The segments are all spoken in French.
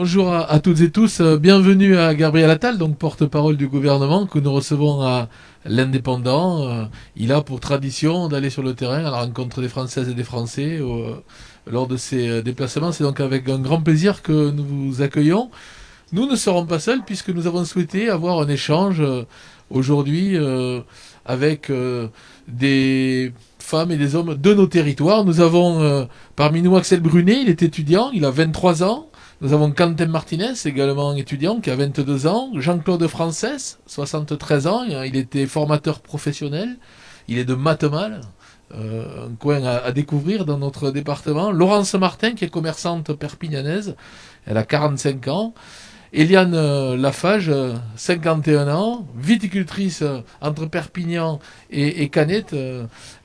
Bonjour à toutes et tous. Bienvenue à Gabriel Attal, donc porte-parole du gouvernement, que nous recevons à l'Indépendant. Il a pour tradition d'aller sur le terrain à la rencontre des Françaises et des Français lors de ses déplacements. C'est donc avec un grand plaisir que nous vous accueillons. Nous ne serons pas seuls puisque nous avons souhaité avoir un échange aujourd'hui avec des femmes et des hommes de nos territoires. Nous avons parmi nous Axel Brunet, il est étudiant, il a 23 ans. Nous avons Quentin Martinez, également étudiant, qui a 22 ans. Jean-Claude Frances, 73 ans. Il était formateur professionnel. Il est de Matemal, un coin à découvrir dans notre département. Laurence Martin, qui est commerçante perpignanaise. Elle a 45 ans. Eliane Lafage, 51 ans, viticultrice entre Perpignan et Canet.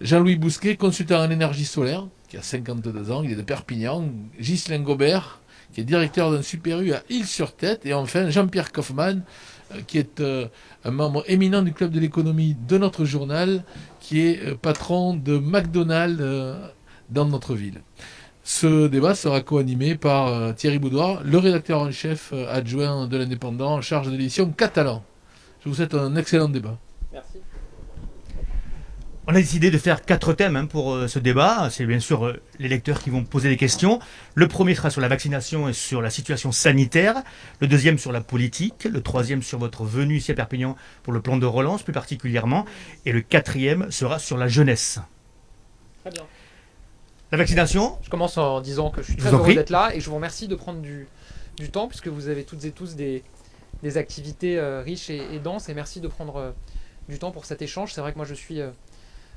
Jean-Louis Bousquet, consultant en énergie solaire, qui a 52 ans. Il est de Perpignan. Ghislain Gobert, qui est directeur d'un Super U à Île-sur-Tête. Et enfin, Jean-Pierre Kaufmann, qui est un membre éminent du Club de l'économie de notre journal, qui est patron de McDonald's dans notre ville. Ce débat sera co-animé par Thierry Boudoir, le rédacteur en chef adjoint de l'Indépendant, en charge de l'édition Catalan. Je vous souhaite un excellent débat. Merci. On a décidé de faire 4 thèmes pour ce débat. C'est bien sûr les lecteurs qui vont poser des questions. Le premier sera sur la vaccination et sur la situation sanitaire. Le deuxième sur la politique. Le troisième sur votre venue ici à Perpignan pour le plan de relance plus particulièrement. Et le quatrième sera sur la jeunesse. Très bien. La vaccination. Je commence en disant que je suis très heureux d'être là et je vous remercie de prendre du temps puisque vous avez toutes et tous des activités riches et denses. Et merci de prendre du temps pour cet échange. C'est vrai que moi je suis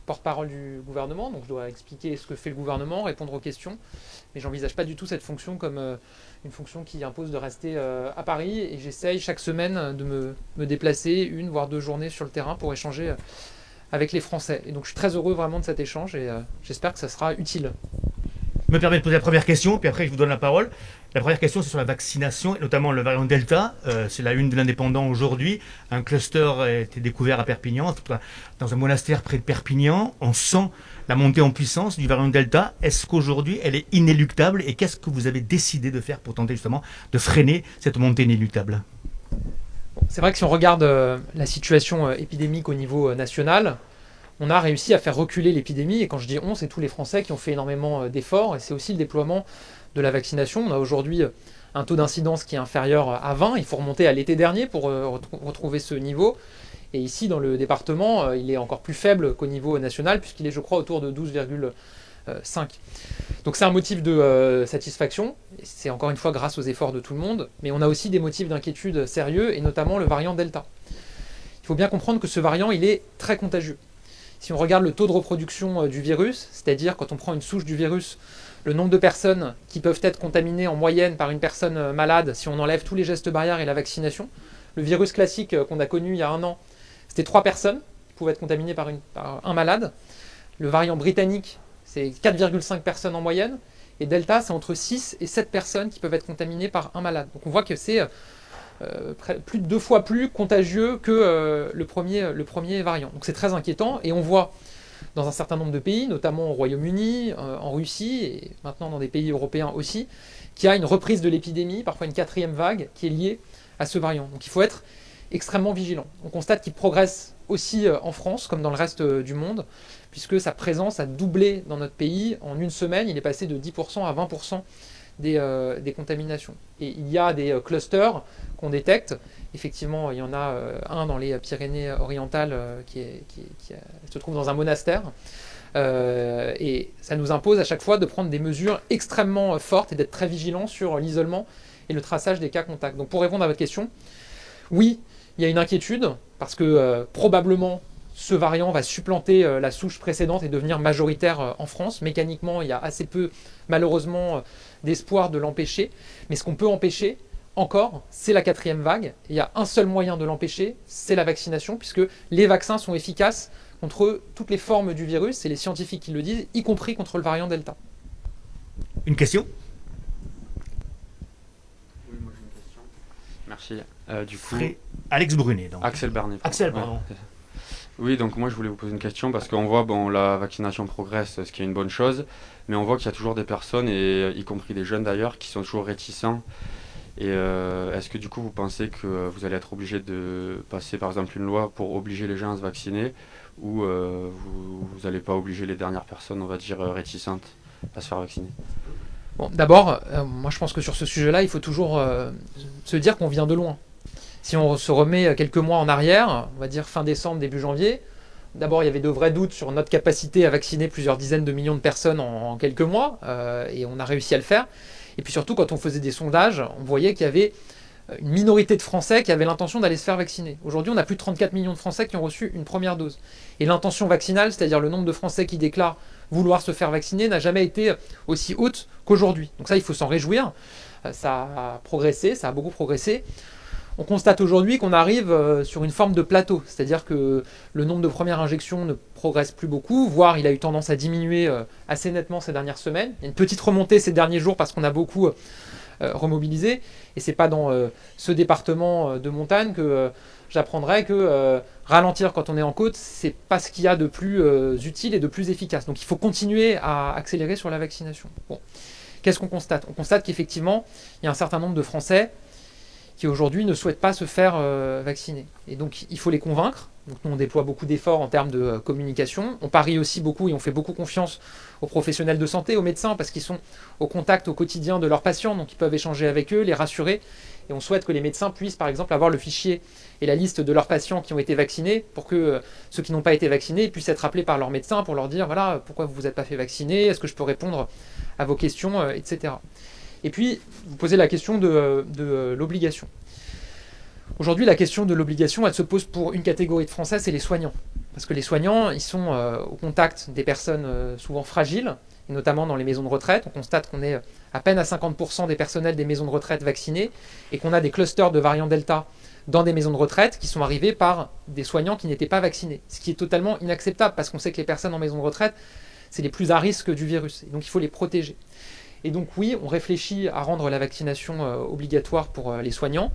porte-parole du gouvernement, donc je dois expliquer ce que fait le gouvernement, répondre aux questions, mais j'envisage pas du tout cette fonction comme une fonction qui impose de rester à Paris, et j'essaye chaque semaine de me déplacer 1 voire 2 journées sur le terrain pour échanger avec les Français. Et donc je suis très heureux vraiment de cet échange et j'espère que ça sera utile. Je me permets de poser la première question, puis après je vous donne la parole. La première question, c'est sur la vaccination, et notamment le variant Delta. C'est la une de l'Indépendant aujourd'hui. Un cluster a été découvert à Perpignan, dans un monastère près de Perpignan. On sent la montée en puissance du variant Delta. Est-ce qu'aujourd'hui, elle est inéluctable? Et qu'est-ce que vous avez décidé de faire pour tenter justement de freiner cette montée inéluctable? C'est vrai que si on regarde la situation épidémique au niveau national, on a réussi à faire reculer l'épidémie. Et quand je dis on, c'est tous les Français qui ont fait énormément d'efforts. Et c'est aussi le déploiement de la vaccination. On a aujourd'hui un taux d'incidence qui est inférieur à 20. Il faut remonter à l'été dernier pour retrouver ce niveau. Et ici, dans le département, il est encore plus faible qu'au niveau national, puisqu'il est, je crois, autour de 12,5. Donc c'est un motif de satisfaction. C'est encore une fois grâce aux efforts de tout le monde. Mais on a aussi des motifs d'inquiétude sérieux, et notamment le variant Delta. Il faut bien comprendre que ce variant, il est très contagieux. Si on regarde le taux de reproduction du virus, c'est-à-dire quand on prend une souche du virus, le nombre de personnes qui peuvent être contaminées en moyenne par une personne malade, si on enlève tous les gestes barrières et la vaccination, le virus classique qu'on a connu il y a 1 an, c'était 3 personnes qui pouvaient être contaminées par un malade. Le variant britannique, c'est 4,5 personnes en moyenne. Et Delta, c'est entre 6 et 7 personnes qui peuvent être contaminées par un malade. Donc on voit que c'est plus de 2 fois plus contagieux que le premier variant. Donc c'est très inquiétant, et on voit dans un certain nombre de pays, notamment au Royaume-Uni, en Russie, et maintenant dans des pays européens aussi, qu'il y a une reprise de l'épidémie, parfois une 4e vague, qui est liée à ce variant. Donc il faut être extrêmement vigilant. On constate qu'il progresse aussi en France, comme dans le reste du monde, puisque sa présence a doublé dans notre pays. En 1 semaine, il est passé de 10% à 20% des contaminations. Et il y a des clusters qu'on détecte. Effectivement, il y en a un dans les Pyrénées-Orientales qui se trouve dans un monastère. Et ça nous impose à chaque fois de prendre des mesures extrêmement fortes et d'être très vigilants sur l'isolement et le traçage des cas contacts. Donc pour répondre à votre question, oui, il y a une inquiétude, parce que probablement ce variant va supplanter la souche précédente et devenir majoritaire en France. Mécaniquement, il y a assez peu, malheureusement, d'espoir de l'empêcher. Mais ce qu'on peut empêcher, encore, c'est la 4e vague. Et il y a un seul moyen de l'empêcher, c'est la vaccination, puisque les vaccins sont efficaces contre toutes les formes du virus, c'est les scientifiques qui le disent, y compris contre le variant Delta. Une question? Oui, moi j'ai une question. Merci. Du coup, Alex Brunet. Donc. Axel Bernet. Axel, pardon. Ouais. Oui, donc moi je voulais vous poser une question parce qu'on voit, bon, la vaccination progresse, ce qui est une bonne chose, mais on voit qu'il y a toujours des personnes, et y compris des jeunes d'ailleurs, qui sont toujours réticents Et est-ce que du coup vous pensez que vous allez être obligé de passer par exemple une loi pour obliger les gens à se vacciner, ou vous n'allez pas obliger les dernières personnes, on va dire, réticentes à se faire vacciner? Bon, d'abord, moi je pense que sur ce sujet-là, il faut toujours se dire qu'on vient de loin. Si on se remet quelques mois en arrière, on va dire fin décembre, début janvier, d'abord il y avait de vrais doutes sur notre capacité à vacciner plusieurs dizaines de millions de personnes en quelques mois, et on a réussi à le faire. Et puis surtout, quand on faisait des sondages, on voyait qu'il y avait une minorité de Français qui avaient l'intention d'aller se faire vacciner. Aujourd'hui, on a plus de 34 millions de Français qui ont reçu une première dose. Et l'intention vaccinale, c'est-à-dire le nombre de Français qui déclarent vouloir se faire vacciner, n'a jamais été aussi haute qu'aujourd'hui. Donc ça, il faut s'en réjouir. Ça a progressé, ça a beaucoup progressé. On constate aujourd'hui qu'on arrive sur une forme de plateau, c'est-à-dire que le nombre de premières injections ne progresse plus beaucoup, voire il a eu tendance à diminuer assez nettement ces dernières semaines. Il y a une petite remontée ces derniers jours parce qu'on a beaucoup remobilisé, et c'est pas dans ce département de montagne que j'apprendrai que ralentir quand on est en côte, c'est pas ce qu'il y a de plus utile et de plus efficace. Donc il faut continuer à accélérer sur la vaccination. Bon. Qu'est-ce qu'on constate? On constate qu'effectivement, il y a un certain nombre de Français qui aujourd'hui ne souhaitent pas se faire vacciner. Et donc il faut les convaincre. Donc nous on déploie beaucoup d'efforts en termes de communication. On parie aussi beaucoup et on fait beaucoup confiance aux professionnels de santé, aux médecins, parce qu'ils sont au contact au quotidien de leurs patients, donc ils peuvent échanger avec eux, les rassurer. Et on souhaite que les médecins puissent par exemple avoir le fichier et la liste de leurs patients qui ont été vaccinés, pour que ceux qui n'ont pas été vaccinés puissent être appelés par leur médecin pour leur dire voilà, pourquoi vous ne vous êtes pas fait vacciner, est-ce que je peux répondre à vos questions, etc. Et puis, vous posez la question de l'obligation. Aujourd'hui, la question de l'obligation, elle se pose pour une catégorie de Français, c'est les soignants. Parce que les soignants, ils sont au contact des personnes souvent fragiles, et notamment dans les maisons de retraite. On constate qu'on est à peine à 50% des personnels des maisons de retraite vaccinés, et qu'on a des clusters de variants Delta dans des maisons de retraite qui sont arrivés par des soignants qui n'étaient pas vaccinés. Ce qui est totalement inacceptable, parce qu'on sait que les personnes en maison de retraite, c'est les plus à risque du virus. Et donc il faut les protéger. Et donc oui, on réfléchit à rendre la vaccination obligatoire pour les soignants.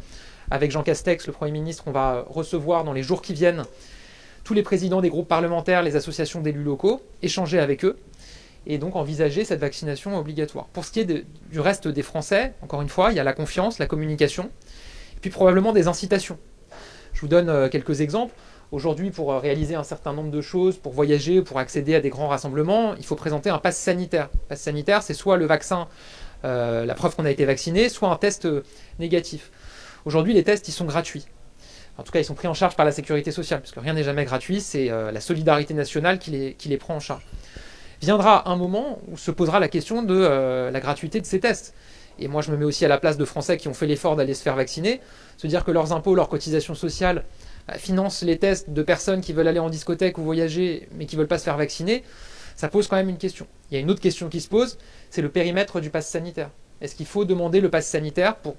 Avec Jean Castex, le Premier ministre, on va recevoir dans les jours qui viennent tous les présidents des groupes parlementaires, les associations d'élus locaux, échanger avec eux et donc envisager cette vaccination obligatoire. Pour ce qui est du reste des Français, encore une fois, il y a la confiance, la communication, et puis probablement des incitations. Je vous donne quelques exemples. Aujourd'hui, pour réaliser un certain nombre de choses, pour voyager, pour accéder à des grands rassemblements, il faut présenter un pass sanitaire. Le pass sanitaire, c'est soit le vaccin, la preuve qu'on a été vacciné, soit un test négatif. Aujourd'hui, les tests, ils sont gratuits. En tout cas, ils sont pris en charge par la sécurité sociale, parce que rien n'est jamais gratuit, c'est la solidarité nationale qui les prend en charge. Viendra un moment où se posera la question de la gratuité de ces tests. Et moi, je me mets aussi à la place de Français qui ont fait l'effort d'aller se faire vacciner, se dire que leurs impôts, leurs cotisations sociales financent les tests de personnes qui veulent aller en discothèque ou voyager, mais qui ne veulent pas se faire vacciner, ça pose quand même une question. Il y a une autre question qui se pose, c'est le périmètre du pass sanitaire. Est-ce qu'il faut demander le pass sanitaire pour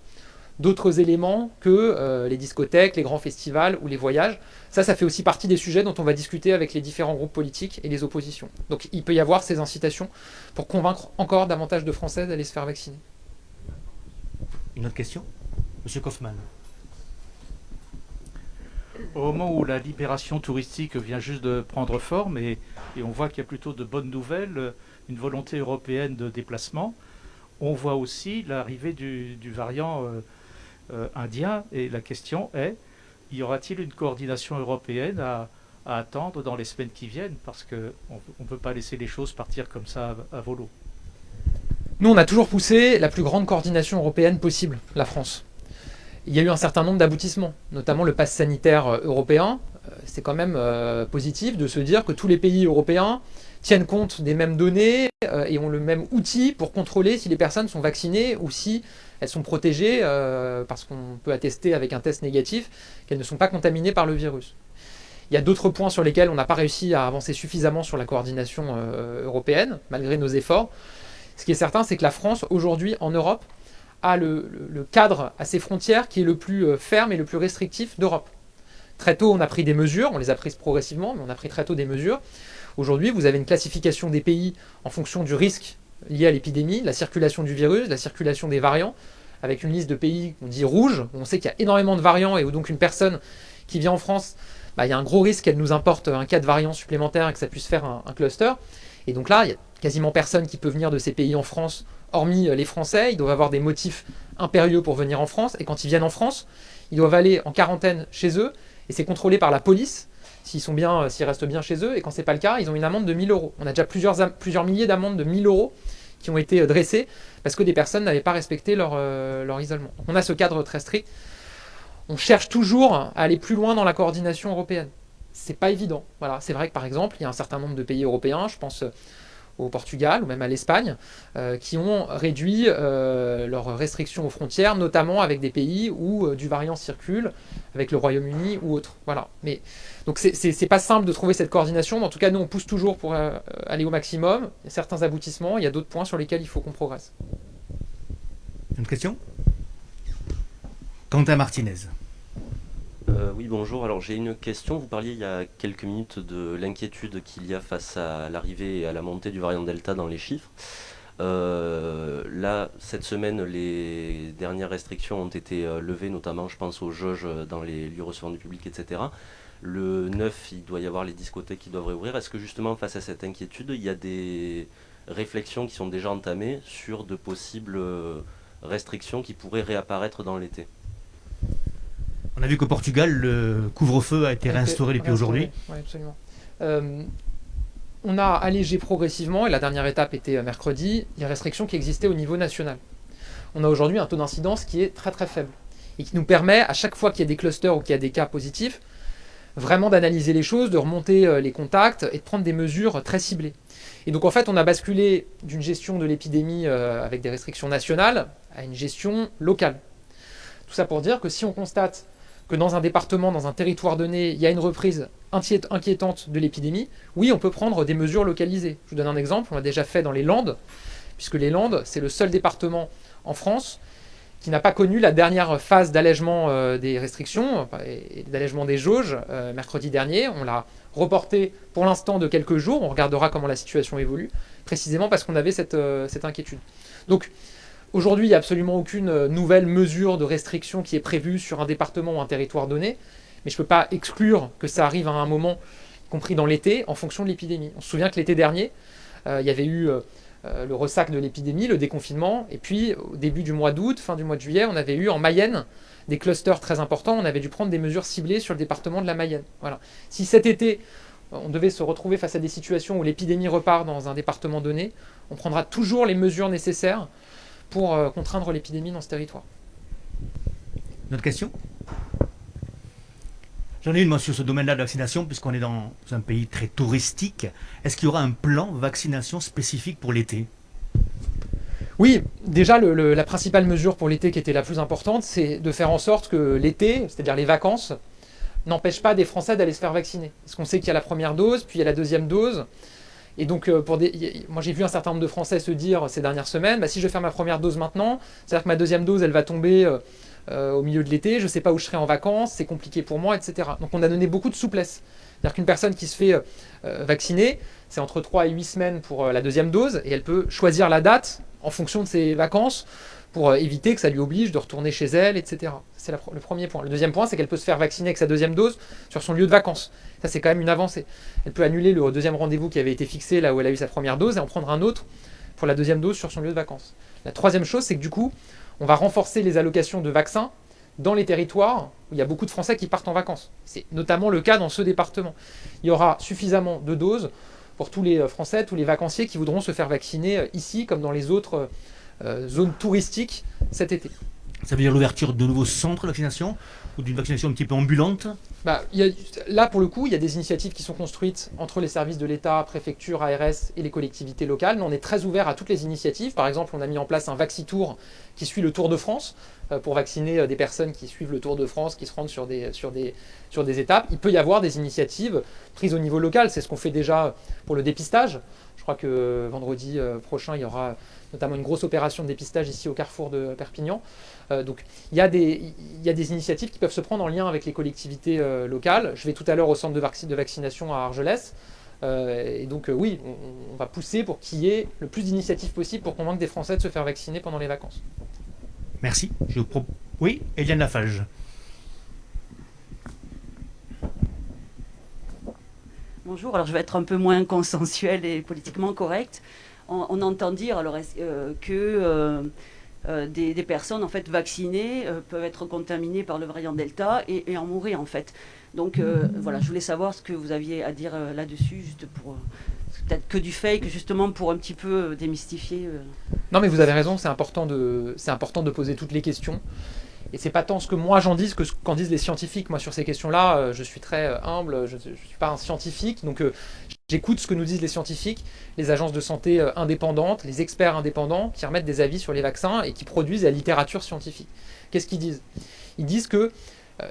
d'autres éléments que les discothèques, les grands festivals ou les voyages? Ça fait aussi partie des sujets dont on va discuter avec les différents groupes politiques et les oppositions. Donc il peut y avoir ces incitations pour convaincre encore davantage de Français d'aller se faire vacciner. Une autre question? Monsieur Kaufmann. Au moment où la libération touristique vient juste de prendre forme et on voit qu'il y a plutôt de bonnes nouvelles, une volonté européenne de déplacement, on voit aussi l'arrivée du variant indien, et la question est, y aura-t-il une coordination européenne à attendre dans les semaines qui viennent, parce qu'on ne peut pas laisser les choses partir comme ça à volo. Nous, on a toujours poussé la plus grande coordination européenne possible, la France. Il y a eu un certain nombre d'aboutissements, notamment le pass sanitaire européen. C'est quand même positif de se dire que tous les pays européens tiennent compte des mêmes données et ont le même outil pour contrôler si les personnes sont vaccinées ou si elles sont protégées, parce qu'on peut attester avec un test négatif qu'elles ne sont pas contaminées par le virus. Il y a d'autres points sur lesquels on n'a pas réussi à avancer suffisamment sur la coordination européenne, malgré nos efforts. Ce qui est certain, c'est que la France, aujourd'hui, en Europe, a le cadre à ses frontières qui est le plus ferme et le plus restrictif d'Europe. Très tôt, on a pris des mesures, on les a prises progressivement, mais on a pris très tôt des mesures. Aujourd'hui, vous avez une classification des pays en fonction du risque lié à l'épidémie, la circulation du virus, la circulation des variants, avec une liste de pays qu'on dit rouge, où on sait qu'il y a énormément de variants et où donc une personne qui vient en France, il y a un gros risque qu'elle nous importe un cas de variant supplémentaire et que ça puisse faire un cluster. Et donc là, il y a quasiment personne qui peut venir de ces pays en France hormis les Français, ils doivent avoir des motifs impérieux pour venir en France. Et quand ils viennent en France, ils doivent aller en quarantaine chez eux. Et c'est contrôlé par la police s'ils restent bien chez eux. Et quand c'est pas le cas, ils ont une amende de 1 000 euros. On a déjà plusieurs milliers d'amendes de 1 000 euros qui ont été dressées parce que des personnes n'avaient pas respecté leur isolement. Donc on a ce cadre très strict. On cherche toujours à aller plus loin dans la coordination européenne. C'est pas évident. Voilà. C'est vrai que par exemple, il y a un certain nombre de pays européens, je pense au Portugal ou même à l'Espagne, qui ont réduit leurs restrictions aux frontières, notamment avec des pays où du variant circule, avec le Royaume-Uni ou autre. Voilà. Mais, donc c'est pas simple de trouver cette coordination, mais en tout cas nous on pousse toujours pour aller au maximum. Il y a certains aboutissements, il y a d'autres points sur lesquels il faut qu'on progresse. Une question ? Quentin Martinez. Oui, bonjour. Alors j'ai une question. Vous parliez il y a quelques minutes de l'inquiétude qu'il y a face à l'arrivée et à la montée du variant Delta dans les chiffres. Là, cette semaine, les dernières restrictions ont été levées, notamment je pense aux jauges dans les lieux recevant du public, etc. Le 9, il doit y avoir les discothèques qui doivent réouvrir. Est-ce que justement, face à cette inquiétude, il y a des réflexions qui sont déjà entamées sur de possibles restrictions qui pourraient réapparaître dans l'été ? On a vu qu'au Portugal, le couvre-feu a été réinstauré depuis aujourd'hui. Oui, absolument. On a allégé progressivement, et la dernière étape était mercredi, les restrictions qui existaient au niveau national. On a aujourd'hui un taux d'incidence qui est très très faible, et qui nous permet, à chaque fois qu'il y a des clusters ou qu'il y a des cas positifs, vraiment d'analyser les choses, de remonter les contacts et de prendre des mesures très ciblées. Et donc en fait, on a basculé d'une gestion de l'épidémie avec des restrictions nationales à une gestion locale. Tout ça pour dire que si on constate que dans un département, dans un territoire donné, il y a une reprise inquiétante de l'épidémie, oui, on peut prendre des mesures localisées. Je vous donne un exemple, on l'a déjà fait dans les Landes, puisque les Landes, c'est le seul département en France qui n'a pas connu la dernière phase d'allègement des restrictions et d'allègement des jauges mercredi dernier. On l'a reporté pour l'instant de quelques jours, on regardera comment la situation évolue, précisément parce qu'on avait cette inquiétude. Donc, aujourd'hui, il n'y a absolument aucune nouvelle mesure de restriction qui est prévue sur un département ou un territoire donné, mais je ne peux pas exclure que ça arrive à un moment, y compris dans l'été, en fonction de l'épidémie. On se souvient que l'été dernier, il y avait eu le ressac de l'épidémie, le déconfinement, et puis au début du mois d'août, fin du mois de juillet, on avait eu en Mayenne des clusters très importants, on avait dû prendre des mesures ciblées sur le département de la Mayenne. Voilà. Si cet été, on devait se retrouver face à des situations où l'épidémie repart dans un département donné, on prendra toujours les mesures nécessaires pour contraindre l'épidémie dans ce territoire. Une autre question ? J'en ai une, moi, sur ce domaine-là de vaccination, puisqu'on est dans un pays très touristique. Est-ce qu'il y aura un plan vaccination spécifique pour l'été ? Oui, déjà, la principale mesure pour l'été qui était la plus importante, c'est de faire en sorte que l'été, c'est-à-dire les vacances, n'empêche pas des Français d'aller se faire vacciner. Parce qu'on sait qu'il y a la première dose, puis il y a la deuxième dose. Et donc, moi j'ai vu un certain nombre de Français se dire ces dernières semaines, si je vais faire ma première dose maintenant, c'est-à-dire que ma deuxième dose, elle va tomber au milieu de l'été, je ne sais pas où je serai en vacances, c'est compliqué pour moi, etc. Donc on a donné beaucoup de souplesse. C'est-à-dire qu'une personne qui se fait vacciner, c'est entre 3 et 8 semaines pour la deuxième dose, et elle peut choisir la date en fonction de ses vacances pour éviter que ça lui oblige de retourner chez elle, etc. C'est le premier point. Le deuxième point, c'est qu'elle peut se faire vacciner avec sa deuxième dose sur son lieu de vacances. Ça, c'est quand même une avancée. Elle peut annuler le deuxième rendez-vous qui avait été fixé là où elle a eu sa première dose et en prendre un autre pour la deuxième dose sur son lieu de vacances. La troisième chose, c'est que du coup, on va renforcer les allocations de vaccins dans les territoires où il y a beaucoup de Français qui partent en vacances. C'est notamment le cas dans ce département. Il y aura suffisamment de doses pour tous les Français, tous les vacanciers qui voudront se faire vacciner ici comme dans les autres zones touristiques cet été. Ça veut dire l'ouverture de nouveaux centres de vaccination ou d'une vaccination un petit peu ambulante ? Là, pour le coup, il y a des initiatives qui sont construites entre les services de l'État, préfecture, ARS et les collectivités locales. Mais on est très ouvert à toutes les initiatives. Par exemple, on a mis en place un Vaxitour qui suit le Tour de France pour vacciner des personnes qui suivent le Tour de France, qui se rendent sur des étapes. Il peut y avoir des initiatives prises au niveau local. C'est ce qu'on fait déjà pour le dépistage. Je crois que vendredi prochain, il y aura notamment une grosse opération de dépistage ici au carrefour de Perpignan. Donc il y a des initiatives qui peuvent se prendre en lien avec les collectivités locales. Je vais tout à l'heure au centre de vaccination à Argelès. Et donc oui, on va pousser pour qu'il y ait le plus d'initiatives possible pour convaincre des Français de se faire vacciner pendant les vacances. Merci. Oui, Eliane Lafage. Bonjour, alors je vais être un peu moins consensuelle et politiquement correcte. on entend dire alors, que des personnes en fait vaccinées peuvent être contaminées par le variant Delta et en mourir en fait. Donc voilà, je voulais savoir ce que vous aviez à dire là-dessus, juste pour peut-être que du fake, justement pour un petit peu démystifier. Non, mais vous avez raison, c'est important de poser toutes les questions. Et c'est pas tant ce que moi j'en dis que ce qu'en disent les scientifiques. Moi sur ces questions-là, je suis très humble, je suis pas un scientifique, donc j'écoute ce que nous disent les scientifiques, les agences de santé indépendantes, les experts indépendants qui remettent des avis sur les vaccins et qui produisent la littérature scientifique. Qu'est-ce qu'ils disent? Ils disent que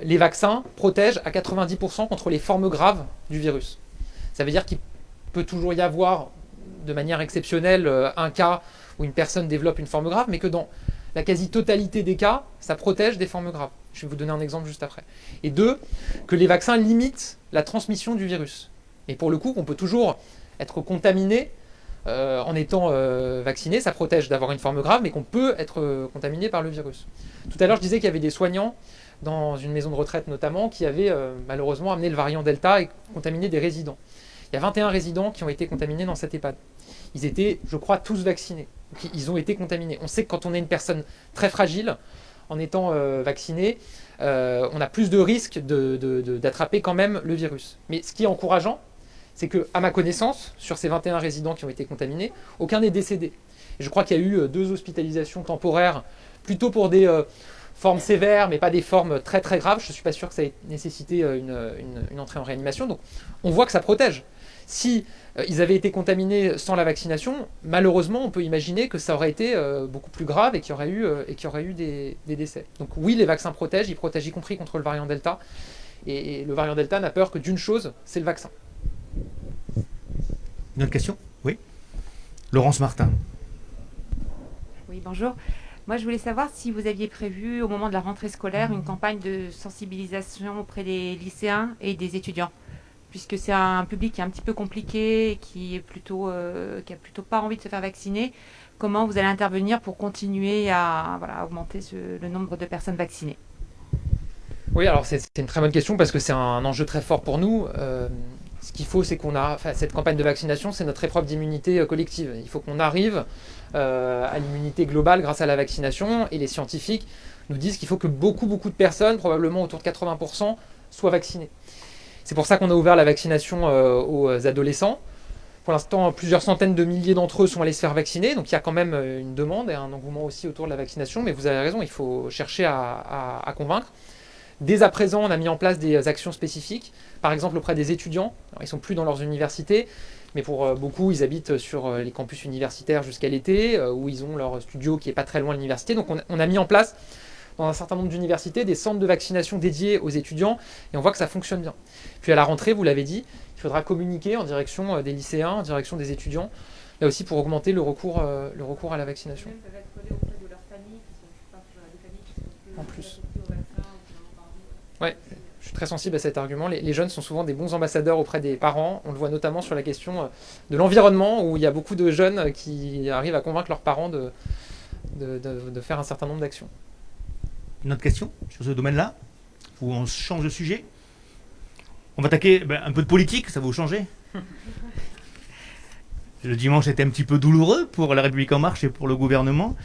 les vaccins protègent à 90% contre les formes graves du virus. Ça veut dire qu'il peut toujours y avoir, de manière exceptionnelle, un cas où une personne développe une forme grave, mais que dans la quasi-totalité des cas, ça protège des formes graves. Je vais vous donner un exemple juste après. Et deux, que les vaccins limitent la transmission du virus. Et pour le coup, on peut toujours être contaminé en étant vacciné. Ça protège d'avoir une forme grave, mais qu'on peut être contaminé par le virus. Tout à l'heure, je disais qu'il y avait des soignants, dans une maison de retraite notamment, qui avaient malheureusement amené le variant Delta et contaminé des résidents. Il y a 21 résidents qui ont été contaminés dans cette EHPAD. Ils étaient, je crois, tous vaccinés. Donc, ils ont été contaminés. On sait que quand on est une personne très fragile, en étant vacciné, on a plus de risques d'attraper quand même le virus. Mais ce qui est encourageant, c'est que, à ma connaissance, sur ces 21 résidents qui ont été contaminés, aucun n'est décédé. Et je crois qu'il y a eu 2 hospitalisations temporaires, plutôt pour des formes sévères, mais pas des formes très très graves. Je ne suis pas sûr que ça ait nécessité une entrée en réanimation. Donc on voit que ça protège. Si ils avaient été contaminés sans la vaccination, malheureusement, on peut imaginer que ça aurait été beaucoup plus grave et qu'il y aurait eu des décès. Donc oui, les vaccins protègent, ils protègent y compris contre le variant Delta. Et le variant Delta n'a peur que d'une chose, c'est le vaccin. Une autre question? Oui. Laurence Martin. Oui, bonjour. Moi, je voulais savoir si vous aviez prévu, au moment de la rentrée scolaire, une campagne de sensibilisation auprès des lycéens et des étudiants, puisque c'est un public qui est un petit peu compliqué, qui a plutôt pas envie de se faire vacciner. Comment vous allez intervenir pour continuer à augmenter le nombre de personnes vaccinées? Oui, alors c'est une très bonne question parce que c'est un enjeu très fort pour nous. Ce qu'il faut, c'est cette campagne de vaccination, c'est notre épreuve d'immunité collective. Il faut qu'on arrive à l'immunité globale grâce à la vaccination, et les scientifiques nous disent qu'il faut que beaucoup de personnes, probablement autour de 80%, soient vaccinées. C'est pour ça qu'on a ouvert la vaccination aux adolescents. Pour l'instant, plusieurs centaines de milliers d'entre eux sont allés se faire vacciner, donc il y a quand même une demande et un engouement aussi autour de la vaccination, mais vous avez raison, il faut chercher à convaincre. Dès à présent, on a mis en place des actions spécifiques, par exemple auprès des étudiants. Alors, ils ne sont plus dans leurs universités, mais pour beaucoup, ils habitent sur les campus universitaires jusqu'à l'été, où ils ont leur studio qui n'est pas très loin de l'université. Donc on a mis en place, dans un certain nombre d'universités, des centres de vaccination dédiés aux étudiants, et on voit que ça fonctionne bien. Puis à la rentrée, vous l'avez dit, il faudra communiquer en direction des lycéens, en direction des étudiants, là aussi pour augmenter le recours à la vaccination. En plus. Ouais, je suis très sensible à cet argument. Les jeunes sont souvent des bons ambassadeurs auprès des parents. On le voit notamment sur la question de l'environnement, où il y a beaucoup de jeunes qui arrivent à convaincre leurs parents de faire un certain nombre d'actions. Une autre question sur ce domaine-là, où on change de sujet? On va attaquer un peu de politique, ça va vous changer? Le dimanche était un petit peu douloureux pour La République En Marche et pour le gouvernement.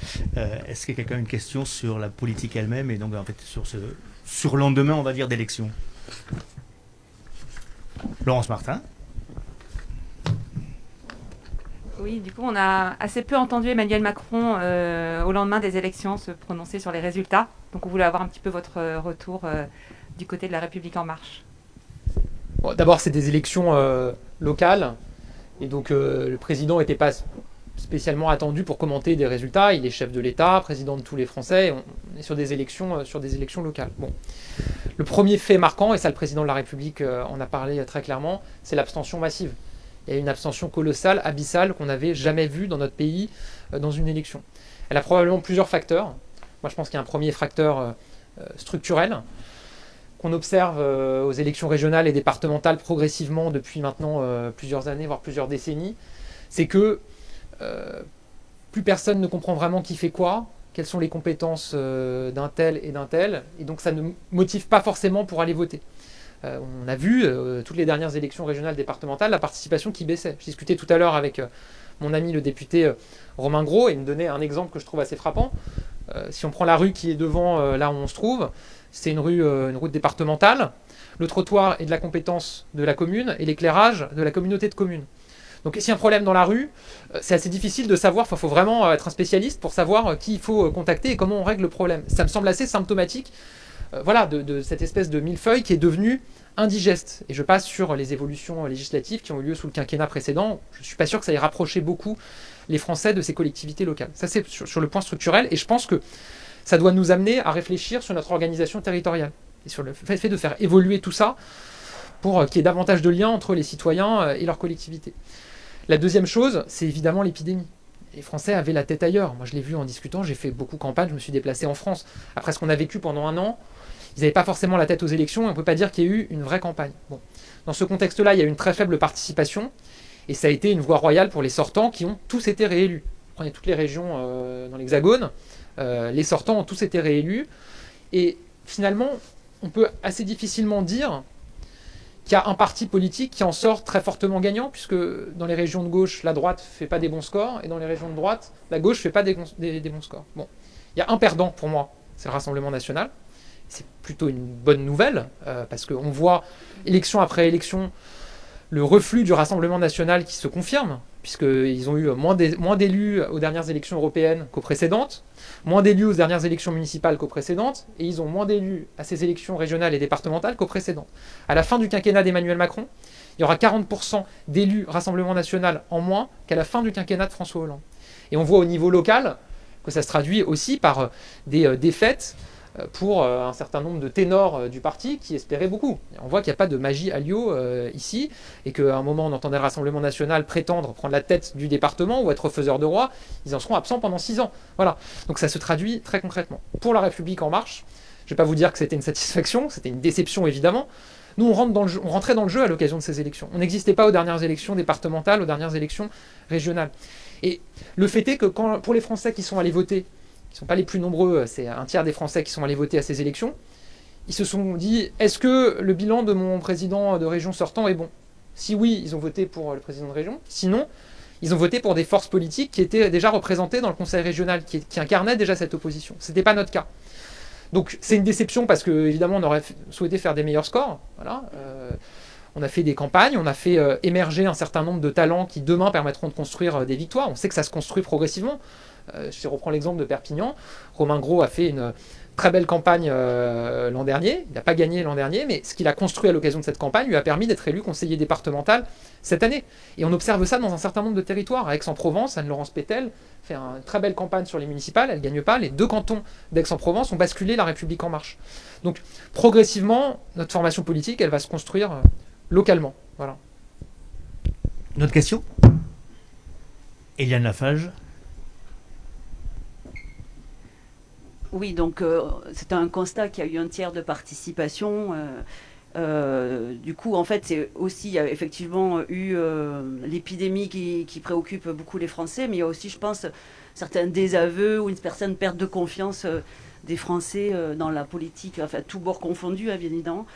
Est-ce que quelqu'un a une question sur la politique elle-même et donc en fait sur ce surlendemain, on va dire, d'élection? Laurence Martin. Oui, du coup, on a assez peu entendu Emmanuel Macron au lendemain des élections se prononcer sur les résultats. Donc on voulait avoir un petit peu votre retour du côté de La République En Marche. Bon, d'abord, c'est des élections locales. Et donc le président n'était pas spécialement attendu pour commenter des résultats. Il est chef de l'État, président de tous les Français. Et on est sur des élections locales. Bon. Le premier fait marquant, et ça le président de la République en a parlé très clairement, c'est l'abstention massive. Il y a une abstention colossale, abyssale, qu'on n'avait jamais vue dans notre pays dans une élection. Elle a probablement plusieurs facteurs. Moi, je pense qu'il y a un premier facteur structurel qu'on observe aux élections régionales et départementales progressivement depuis maintenant plusieurs années, voire plusieurs décennies. C'est que plus personne ne comprend vraiment qui fait quoi, quelles sont les compétences d'un tel et d'un tel, et donc ça ne motive pas forcément pour aller voter. On a vu toutes les dernières élections régionales départementales, la participation qui baissait. Je discutais tout à l'heure avec mon ami le député Romain Gros, et il me donnait un exemple que je trouve assez frappant. Si on prend la rue qui est devant là où on se trouve, c'est une route départementale. Le trottoir est de la compétence de la commune et l'éclairage de la communauté de communes. Donc s'il y a un problème dans la rue, c'est assez difficile de savoir, il faut vraiment être un spécialiste pour savoir qui il faut contacter et comment on règle le problème. Ça me semble assez symptomatique de cette espèce de millefeuille qui est devenue indigeste. Et je passe sur les évolutions législatives qui ont eu lieu sous le quinquennat précédent. Je ne suis pas sûr que ça ait rapproché beaucoup les Français de ces collectivités locales. Ça, c'est sur le point structurel, et je pense que ça doit nous amener à réfléchir sur notre organisation territoriale et sur le fait de faire évoluer tout ça pour qu'il y ait davantage de liens entre les citoyens et leurs collectivités. La deuxième chose, c'est évidemment l'épidémie. Les Français avaient la tête ailleurs. Moi, je l'ai vu en discutant, j'ai fait beaucoup de campagnes, je me suis déplacé en France. Après ce qu'on a vécu pendant un an, ils n'avaient pas forcément la tête aux élections, et on ne peut pas dire qu'il y a eu une vraie campagne. Bon. Dans ce contexte-là, il y a eu une très faible participation, et ça a été une voie royale pour les sortants qui ont tous été réélus. Prenez toutes les régions dans l'Hexagone, les sortants ont tous été réélus, et finalement, on peut assez difficilement dire qu'il y a un parti politique qui en sort très fortement gagnant, puisque dans les régions de gauche, la droite ne fait pas des bons scores, et dans les régions de droite, la gauche ne fait pas des bons scores. Bon. Il y a un perdant pour moi, c'est le Rassemblement national. C'est plutôt une bonne nouvelle, parce qu'on voit, élection après élection, le reflux du Rassemblement national qui se confirme, puisqu'ils ont eu moins d'élus aux dernières élections européennes qu'aux précédentes, moins d'élus aux dernières élections municipales qu'aux précédentes, et ils ont moins d'élus à ces élections régionales et départementales qu'aux précédentes. À la fin du quinquennat d'Emmanuel Macron, il y aura 40% d'élus Rassemblement national en moins qu'à la fin du quinquennat de François Hollande. Et on voit au niveau local que ça se traduit aussi par des défaites pour un certain nombre de ténors du parti qui espéraient beaucoup. On voit qu'il n'y a pas de magie à Lyon ici, et qu'à un moment on entendait le Rassemblement national prétendre prendre la tête du département ou être faiseur de roi, ils en seront absents pendant 6 ans. Voilà. Donc ça se traduit très concrètement. Pour La République En Marche, je ne vais pas vous dire que c'était une satisfaction, c'était une déception évidemment. Nous on rentrait dans le jeu à l'occasion de ces élections. On n'existait pas aux dernières élections départementales, aux dernières élections régionales. Et le fait est que pour les Français qui sont allés voter, qui ne sont pas les plus nombreux, c'est un tiers des Français qui sont allés voter à ces élections, ils se sont dit, est-ce que le bilan de mon président de région sortant est bon ? Si oui, ils ont voté pour le président de région. Sinon, ils ont voté pour des forces politiques qui étaient déjà représentées dans le conseil régional, qui incarnaient déjà cette opposition. Ce n'était pas notre cas. Donc c'est une déception parce qu'évidemment, on aurait souhaité faire des meilleurs scores. Voilà. On a fait des campagnes, on a fait émerger un certain nombre de talents qui demain permettront de construire des victoires. On sait que ça se construit progressivement. Je reprends l'exemple de Perpignan. Romain Gros a fait une très belle campagne l'an dernier. Il n'a pas gagné l'an dernier, mais ce qu'il a construit à l'occasion de cette campagne lui a permis d'être élu conseiller départemental cette année. Et on observe ça dans un certain nombre de territoires. À Aix-en-Provence, Anne-Laurence Pétel fait une très belle campagne sur les municipales. Elle ne gagne pas. Les 2 cantons d'Aix-en-Provence ont basculé La République En Marche. Donc progressivement, notre formation politique, elle va se construire localement. Voilà. Une autre question ? Eliane Lafage. Oui, donc c'est un constat qu'il y a eu un tiers de participation. Du coup, en fait, c'est aussi, il y a effectivement eu l'épidémie qui préoccupe beaucoup les Français, mais il y a aussi, je pense, certains désaveux ou une certaine perte de confiance des Français dans la politique, enfin, tous bords confondus, hein, bien évidemment.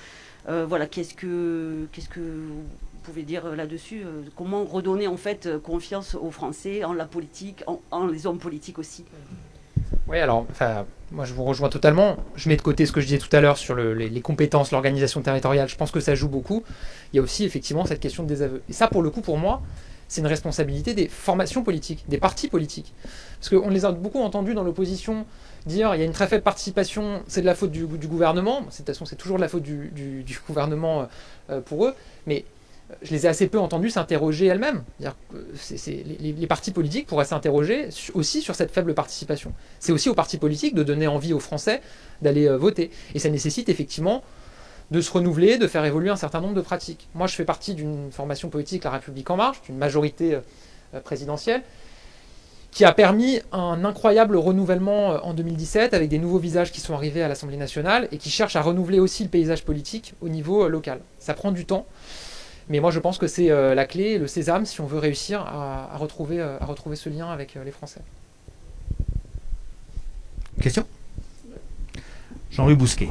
Voilà, qu'est-ce que vous pouvez dire là-dessus ? Comment redonner, en fait, confiance aux Français en la politique, en les hommes politiques aussi ? Oui, alors, moi je vous rejoins totalement. Je mets de côté ce que je disais tout à l'heure sur les compétences, l'organisation territoriale. Je pense que ça joue beaucoup. Il y a aussi effectivement cette question de désaveu. Et ça, pour le coup, pour moi, c'est une responsabilité des formations politiques, des partis politiques. Parce qu'on les a beaucoup entendus dans l'opposition dire il y a une très faible participation, c'est de la faute du gouvernement. De toute façon, c'est toujours de la faute du gouvernement pour eux. Mais je les ai assez peu entendus s'interroger elles-mêmes. Les partis politiques pourraient s'interroger aussi sur cette faible participation. C'est aussi aux partis politiques de donner envie aux Français d'aller voter. Et ça nécessite effectivement de se renouveler, de faire évoluer un certain nombre de pratiques. Moi, je fais partie d'une formation politique, La République En Marche, d'une majorité présidentielle, qui a permis un incroyable renouvellement en 2017, avec des nouveaux visages qui sont arrivés à l'Assemblée nationale, et qui cherchent à renouveler aussi le paysage politique au niveau local. Ça prend du temps. Mais moi, je pense que c'est la clé, le sésame, si on veut réussir à retrouver ce lien avec les Français. Question ? Jean-Louis Bousquet.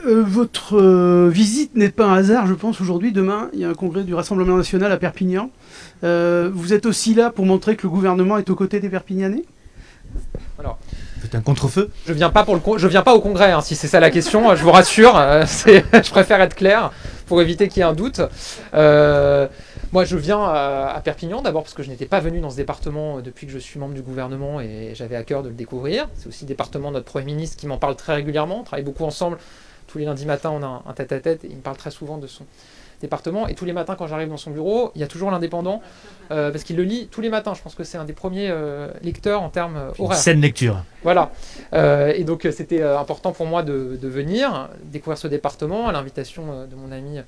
Votre visite n'est pas un hasard, je pense, aujourd'hui. Demain, il y a un congrès du Rassemblement national à Perpignan. Vous êtes aussi là pour montrer que le gouvernement est aux côtés des Perpignanais ? Alors, C'est un contre-feu. je viens pas je viens pas au congrès, hein, si c'est ça la question. Je vous rassure, je préfère être clair pour éviter qu'il y ait un doute. Moi, je viens à Perpignan d'abord parce que je n'étais pas venu dans ce département depuis que je suis membre du gouvernement et j'avais à cœur de le découvrir. C'est aussi le département de notre Premier ministre qui m'en parle très régulièrement. On travaille beaucoup ensemble. Tous les lundis matins, on a un tête-à-tête et il me parle très souvent de son département. Et tous les matins, quand j'arrive dans son bureau, il y a toujours l'Indépendant parce qu'il le lit tous les matins. Je pense que c'est un des premiers lecteurs en termes horaires. Saine lecture. Voilà. Et donc, c'était important pour moi de venir découvrir ce département à l'invitation de mon ami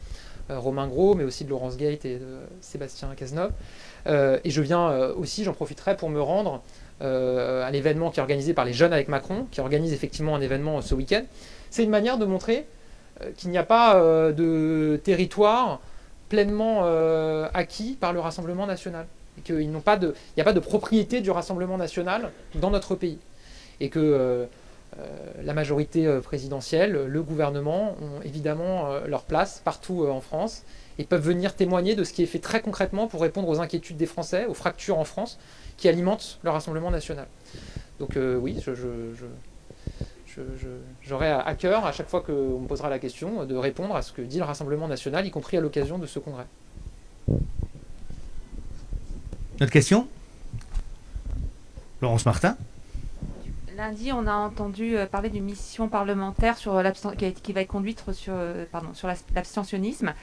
Romain Gros, mais aussi de Laurence Gate et de Sébastien Cazeneuve. Et je viens aussi, j'en profiterai pour me rendre à l'événement qui est organisé par les Jeunes avec Macron, qui organise effectivement un événement ce week-end. C'est une manière de montrer qu'il n'y a pas de territoire pleinement acquis par le Rassemblement national. Et qu'il n'y a pas de propriété du Rassemblement national dans notre pays. Et que la majorité présidentielle, le gouvernement ont évidemment leur place partout en France et peuvent venir témoigner de ce qui est fait très concrètement pour répondre aux inquiétudes des Français, aux fractures en France qui alimentent le Rassemblement national. Donc oui, j'aurai à cœur, à chaque fois qu'on me posera la question, de répondre à ce que dit le Rassemblement national, y compris à l'occasion de ce congrès. Notre question ? Laurence Martin. Lundi, on a entendu parler d'une mission parlementaire sur qui va être conduite sur l'abstentionnisme.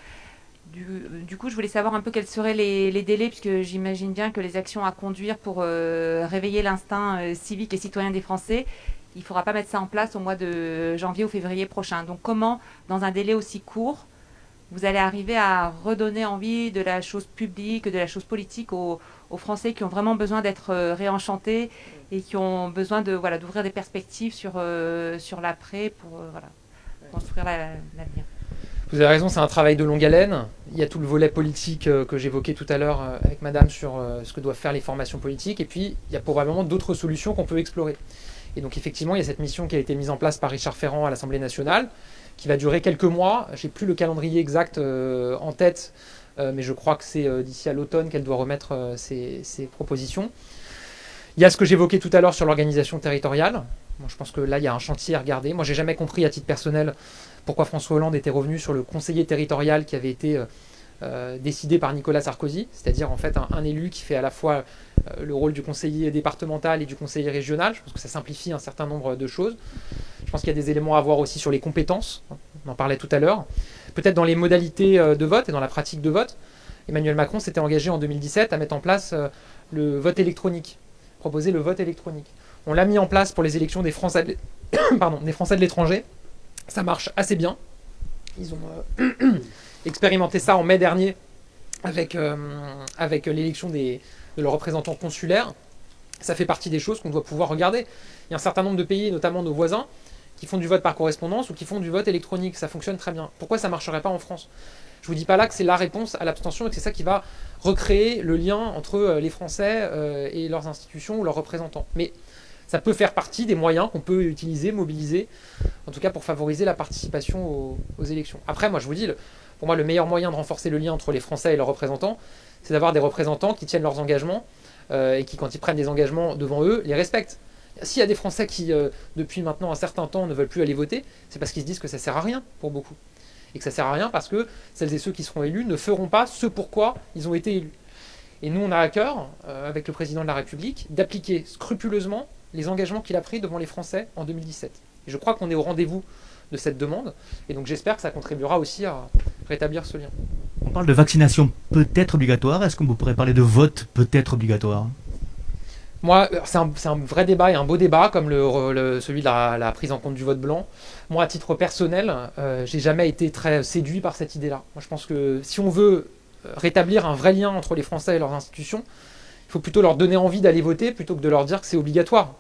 Du coup, je voulais savoir un peu quels seraient les délais, puisque j'imagine bien que les actions à conduire pour réveiller l'instinct civique et citoyen des Français, il ne faudra pas mettre ça en place au mois de janvier ou février prochain. Donc comment, dans un délai aussi court, vous allez arriver à redonner envie de la chose publique, de la chose politique aux Français qui ont vraiment besoin d'être réenchantés et qui ont besoin d'ouvrir des perspectives sur l'après pour construire l'avenir. Vous avez raison, c'est un travail de longue haleine. Il y a tout le volet politique que j'évoquais tout à l'heure avec Madame sur ce que doivent faire les formations politiques. Et puis, il y a probablement d'autres solutions qu'on peut explorer. Et donc, effectivement, il y a cette mission qui a été mise en place par Richard Ferrand à l'Assemblée nationale, qui va durer quelques mois. Je n'ai plus le calendrier exact en tête, mais je crois que c'est d'ici à l'automne qu'elle doit remettre ses propositions. Il y a ce que j'évoquais tout à l'heure sur l'organisation territoriale. Moi, je pense que là, il y a un chantier à regarder. Moi, j'ai jamais compris, à titre personnel, pourquoi François Hollande était revenu sur le conseiller territorial qui avait été décidé par Nicolas Sarkozy, c'est-à-dire en fait un élu qui fait à la fois le rôle du conseiller départemental et du conseiller régional. Je pense que ça simplifie un certain nombre de choses. Je pense qu'il y a des éléments à voir aussi sur les compétences. On en parlait tout à l'heure. Peut-être dans les modalités de vote et dans la pratique de vote. Emmanuel Macron s'était engagé en 2017 à mettre en place le vote électronique, proposer le vote électronique. On l'a mis en place pour les élections des Français de l'étranger. Ça marche assez bien. Ils ont expérimenté ça en mai dernier avec l'élection de leurs représentants consulaires. Ça fait partie des choses qu'on doit pouvoir regarder. Il y a un certain nombre de pays, notamment nos voisins, qui font du vote par correspondance ou qui font du vote électronique. Ça fonctionne très bien. Pourquoi ça ne marcherait pas en France ? Je ne vous dis pas là que c'est la réponse à l'abstention et que c'est ça qui va recréer le lien entre les Français et leurs institutions ou leurs représentants. Mais ça peut faire partie des moyens qu'on peut utiliser, mobiliser, en tout cas pour favoriser la participation aux élections. Après, moi je vous dis, pour moi le meilleur moyen de renforcer le lien entre les Français et leurs représentants, c'est d'avoir des représentants qui tiennent leurs engagements et qui, quand ils prennent des engagements devant eux, les respectent. S'il y a des Français qui, depuis maintenant un certain temps, ne veulent plus aller voter, c'est parce qu'ils se disent que ça ne sert à rien pour beaucoup. Et que ça ne sert à rien parce que celles et ceux qui seront élus ne feront pas ce pourquoi ils ont été élus. Et nous, on a à cœur, avec le président de la République, d'appliquer scrupuleusement les engagements qu'il a pris devant les Français en 2017. Et je crois qu'on est au rendez-vous de cette demande. Et donc j'espère que ça contribuera aussi à rétablir ce lien. On parle de vaccination peut-être obligatoire. Est-ce qu'on pourrait parler de vote peut-être obligatoire ? Moi, c'est un vrai débat et un beau débat, comme celui de la prise en compte du vote blanc. Moi, à titre personnel, j'ai jamais été très séduit par cette idée-là. Moi, je pense que si on veut rétablir un vrai lien entre les Français et leurs institutions, il faut plutôt leur donner envie d'aller voter plutôt que de leur dire que c'est obligatoire.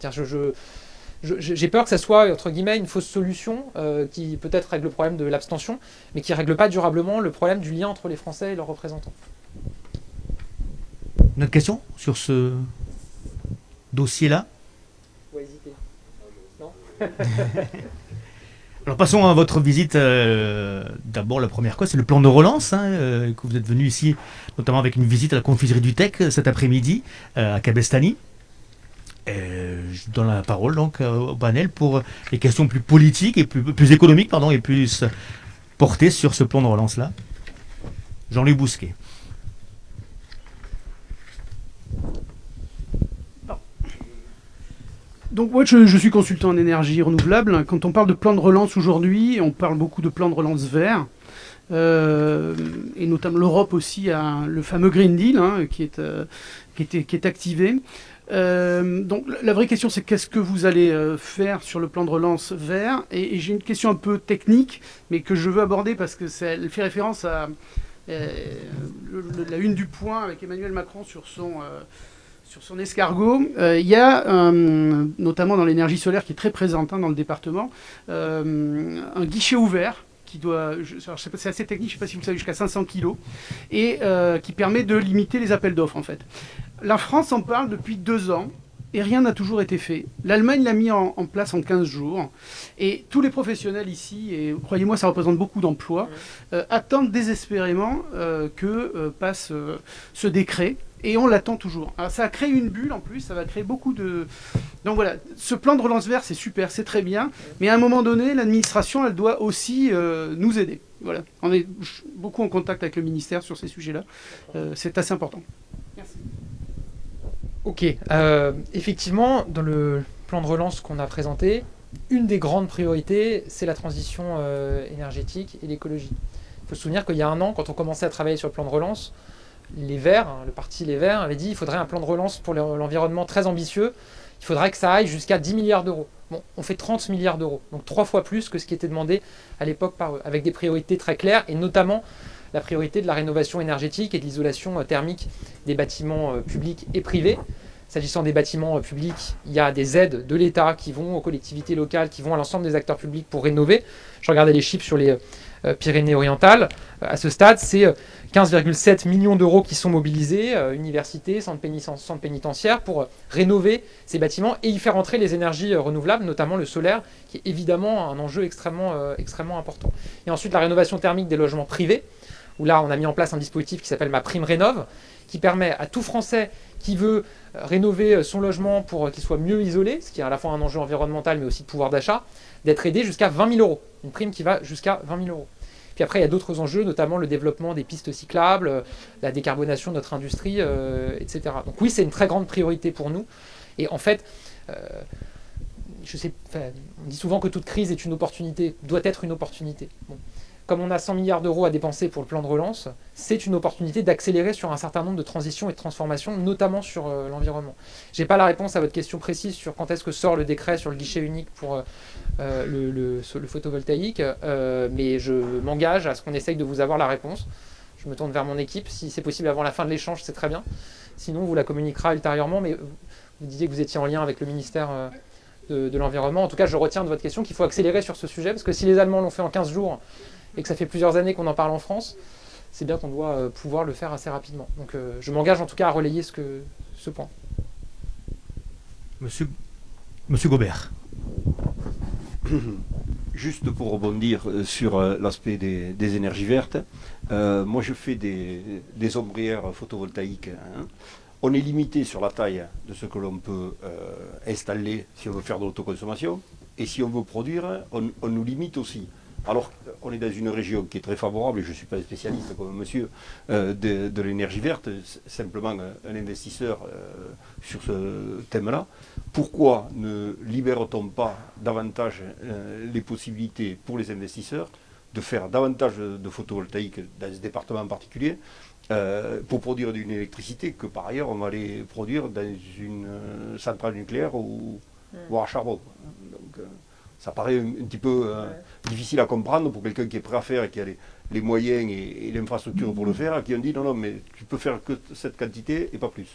J'ai peur que ça soit, entre guillemets, une fausse solution qui peut-être règle le problème de l'abstention, mais qui ne règle pas durablement le problème du lien entre les Français et leurs représentants. Une autre question sur ce dossier-là ? Faut hésiter. Non. Alors passons à votre visite. D'abord, la première quoi, c'est le plan de relance, que vous êtes venu ici, notamment avec une visite à la confiserie du Tech cet après-midi à Cabestany. Je donne la parole donc au panel pour les questions plus politiques et plus économiques, et plus portées sur ce plan de relance-là. Jean-Louis Bousquet. Donc moi je suis consultant en énergie renouvelable. Quand on parle de plan de relance aujourd'hui, on parle beaucoup de plan de relance vert. Et notamment l'Europe aussi a le fameux Green Deal qui est activé. Donc la vraie question c'est qu'est-ce que vous allez faire sur le plan de relance vert, et j'ai une question un peu technique mais que je veux aborder parce que elle fait référence à la une du Point avec Emmanuel Macron sur son escargot. Il y a, notamment dans l'énergie solaire qui est très présente dans le département, un guichet ouvert qui doit, c'est assez technique, je ne sais pas si vous le savez, jusqu'à 500 kg, et qui permet de limiter les appels d'offres en fait. La France en parle depuis 2 ans, et rien n'a toujours été fait. L'Allemagne l'a mis en place en 15 jours, et tous les professionnels ici, et croyez-moi ça représente beaucoup d'emplois, attendent désespérément que passe ce décret. Et on l'attend toujours. Alors, ça a créé une bulle en plus, ça va créer beaucoup de... Donc voilà, ce plan de relance vert, c'est super, c'est très bien. Mais à un moment donné, l'administration, elle doit aussi nous aider. Voilà. On est beaucoup en contact avec le ministère sur ces sujets-là. C'est assez important. Merci. Ok. Effectivement, dans le plan de relance qu'on a présenté, une des grandes priorités, c'est la transition énergétique et l'écologie. Il faut se souvenir qu'il y a 1 an, quand on commençait à travailler sur le plan de relance, les Verts, le parti Les Verts, avait dit qu'il faudrait un plan de relance pour l'environnement très ambitieux. Il faudrait que ça aille jusqu'à 10 milliards d'euros. Bon, on fait 30 milliards d'euros, donc 3 fois plus que ce qui était demandé à l'époque par eux, avec des priorités très claires, et notamment la priorité de la rénovation énergétique et de l'isolation thermique des bâtiments publics et privés. S'agissant des bâtiments publics, il y a des aides de l'État qui vont aux collectivités locales, qui vont à l'ensemble des acteurs publics pour rénover. Je regardais les chiffres sur les Pyrénées-Orientales. À ce stade, c'est 15,7 millions d'euros qui sont mobilisés, universités, centres pénitentiaires, pour rénover ces bâtiments et y faire entrer les énergies renouvelables, notamment le solaire, qui est évidemment un enjeu extrêmement important. Et ensuite, la rénovation thermique des logements privés, où là, on a mis en place un dispositif qui s'appelle Ma Prime Rénov', qui permet à tout Français qui veut rénover son logement pour qu'il soit mieux isolé, ce qui est à la fois un enjeu environnemental mais aussi de pouvoir d'achat, d'être aidé jusqu'à 20 000 euros. Une prime qui va jusqu'à 20 000 euros. Puis après, il y a d'autres enjeux, notamment le développement des pistes cyclables, la décarbonation de notre industrie, etc. Donc oui, c'est une très grande priorité pour nous. Et en fait, on dit souvent que toute crise est une opportunité, doit être une opportunité. Bon. Comme on a 100 milliards d'euros à dépenser pour le plan de relance, c'est une opportunité d'accélérer sur un certain nombre de transitions et de transformations, notamment sur l'environnement. Je n'ai pas la réponse à votre question précise sur quand est-ce que sort le décret sur le guichet unique pour le photovoltaïque, mais je m'engage à ce qu'on essaye de vous avoir la réponse. Je me tourne vers mon équipe. Si c'est possible avant la fin de l'échange, c'est très bien. Sinon, on vous la communiquera ultérieurement, mais vous disiez que vous étiez en lien avec le ministère de l'Environnement. En tout cas, je retiens de votre question qu'il faut accélérer sur ce sujet, parce que si les Allemands l'ont fait en 15 jours, et que ça fait plusieurs années qu'on en parle en France, c'est bien qu'on doit pouvoir le faire assez rapidement. Donc je m'engage en tout cas à relayer ce point. Monsieur Gobert. Juste pour rebondir sur l'aspect des énergies vertes, moi je fais des ombrières photovoltaïques. On est limité sur la taille de ce que l'on peut installer si on veut faire de l'autoconsommation, et si on veut produire, on nous limite aussi. Alors, on est dans une région qui est très favorable, et je ne suis pas un spécialiste comme monsieur de l'énergie verte, simplement un investisseur sur ce thème-là. Pourquoi ne libère-t-on pas davantage les possibilités pour les investisseurs de faire davantage de photovoltaïque dans ce département en particulier pour produire une électricité que par ailleurs on va aller produire dans une centrale nucléaire ou à charbon. Donc, ça paraît un petit peu difficile à comprendre pour quelqu'un qui est prêt à faire et qui a les moyens et l'infrastructure pour le faire, qui ont dit non, mais tu peux faire que cette quantité et pas plus.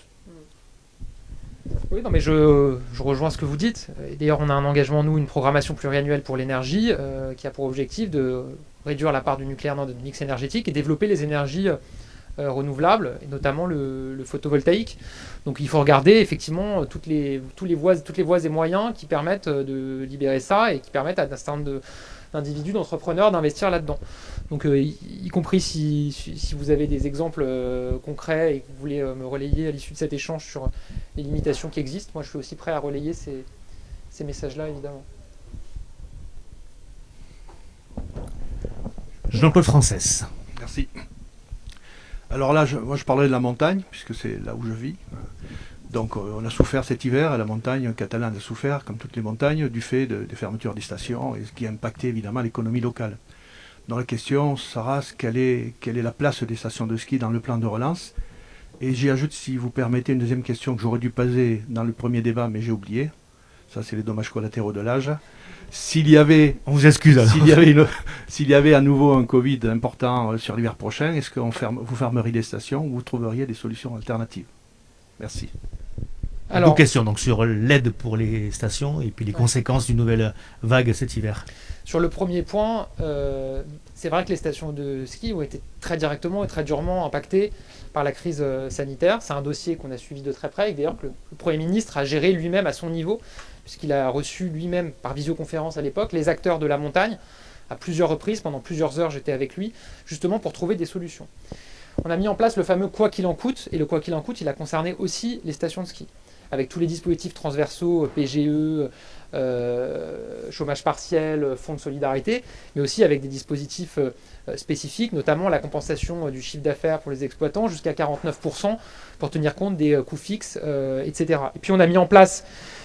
Oui, non, mais je rejoins ce que vous dites. D'ailleurs, on a un engagement, nous, une programmation pluriannuelle pour l'énergie qui a pour objectif de réduire la part du nucléaire dans notre mix énergétique et développer les énergies renouvelables, et notamment le photovoltaïque. Donc il faut regarder effectivement toutes les voies et moyens qui permettent de libérer ça et qui permettent à un certain nombre d'individus, d'entrepreneurs d'investir là-dedans. Donc, y compris si vous avez des exemples concrets et que vous voulez me relayer à l'issue de cet échange sur les limitations qui existent, moi je suis aussi prêt à relayer ces messages-là, évidemment. Jean-Claude Frances. Merci. Alors là, moi je parlais de la montagne, puisque c'est là où je vis. Donc on a souffert cet hiver, et la montagne catalane a souffert, comme toutes les montagnes, du fait des fermetures des stations, et ce qui a impacté évidemment l'économie locale. Dans la question, Sarah, quelle est la place des stations de ski dans le plan de relance? Et j'y ajoute, si vous permettez, une deuxième question que j'aurais dû poser dans le premier débat, mais j'ai oublié. Ça, c'est les dommages collatéraux de l'âge. S'il y avait, on vous excuse alors. S'il y avait à nouveau un Covid important sur l'hiver prochain, est-ce que vous fermeriez des stations ou vous trouveriez des solutions alternatives? Merci. Alors, deux questions donc sur l'aide pour les stations et puis les conséquences d'une nouvelle vague cet hiver. Sur le premier point, c'est vrai que les stations de ski ont été très directement et très durement impactées par la crise sanitaire. C'est un dossier qu'on a suivi de très près et d'ailleurs que le Premier ministre a géré lui-même à son niveau, puisqu'il a reçu lui-même par visioconférence à l'époque les acteurs de la montagne à plusieurs reprises, pendant plusieurs heures j'étais avec lui, justement pour trouver des solutions. On a mis en place le fameux quoi qu'il en coûte, et le quoi qu'il en coûte, il a concerné aussi les stations de ski, avec tous les dispositifs transversaux, PGE, chômage partiel, fonds de solidarité, mais aussi avec des dispositifs spécifiques, notamment la compensation du chiffre d'affaires pour les exploitants jusqu'à 49% pour tenir compte des coûts fixes, etc. Et puis on a mis en place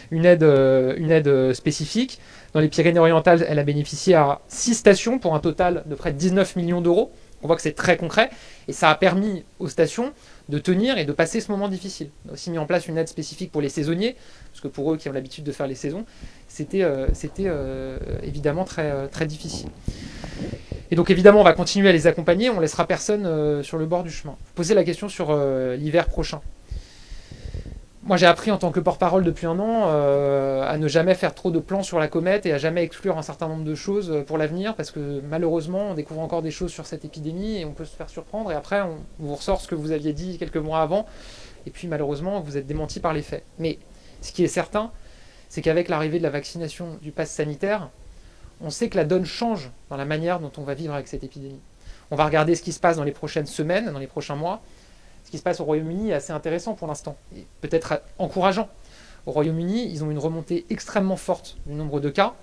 une aide spécifique. Dans les Pyrénées-Orientales, elle a bénéficié à 6 stations pour un total de près de 19 millions d'euros. On voit que c'est très concret et ça a permis aux stations de tenir et de passer ce moment difficile. On a aussi mis en place une aide spécifique pour les saisonniers, parce que pour eux qui ont l'habitude de faire les saisons, c'était évidemment très, très difficile. Et donc évidemment, on va continuer à les accompagner, on ne laissera personne sur le bord du chemin. Vous posez la question sur l'hiver prochain. Moi, j'ai appris en tant que porte-parole depuis un an à ne jamais faire trop de plans sur la comète et à jamais exclure un certain nombre de choses pour l'avenir, parce que malheureusement, on découvre encore des choses sur cette épidémie et on peut se faire surprendre. Et après, on vous ressort ce que vous aviez dit quelques mois avant. Et puis malheureusement, vous êtes démenti par les faits. Mais ce qui est certain, c'est qu'avec l'arrivée de la vaccination du pass sanitaire, on sait que la donne change dans la manière dont on va vivre avec cette épidémie. On va regarder ce qui se passe dans les prochaines semaines, dans les prochains mois. Ce qui se passe au Royaume-Uni est assez intéressant pour l'instant, et peut-être encourageant. Au Royaume-Uni, ils ont une remontée extrêmement forte du nombre de cas.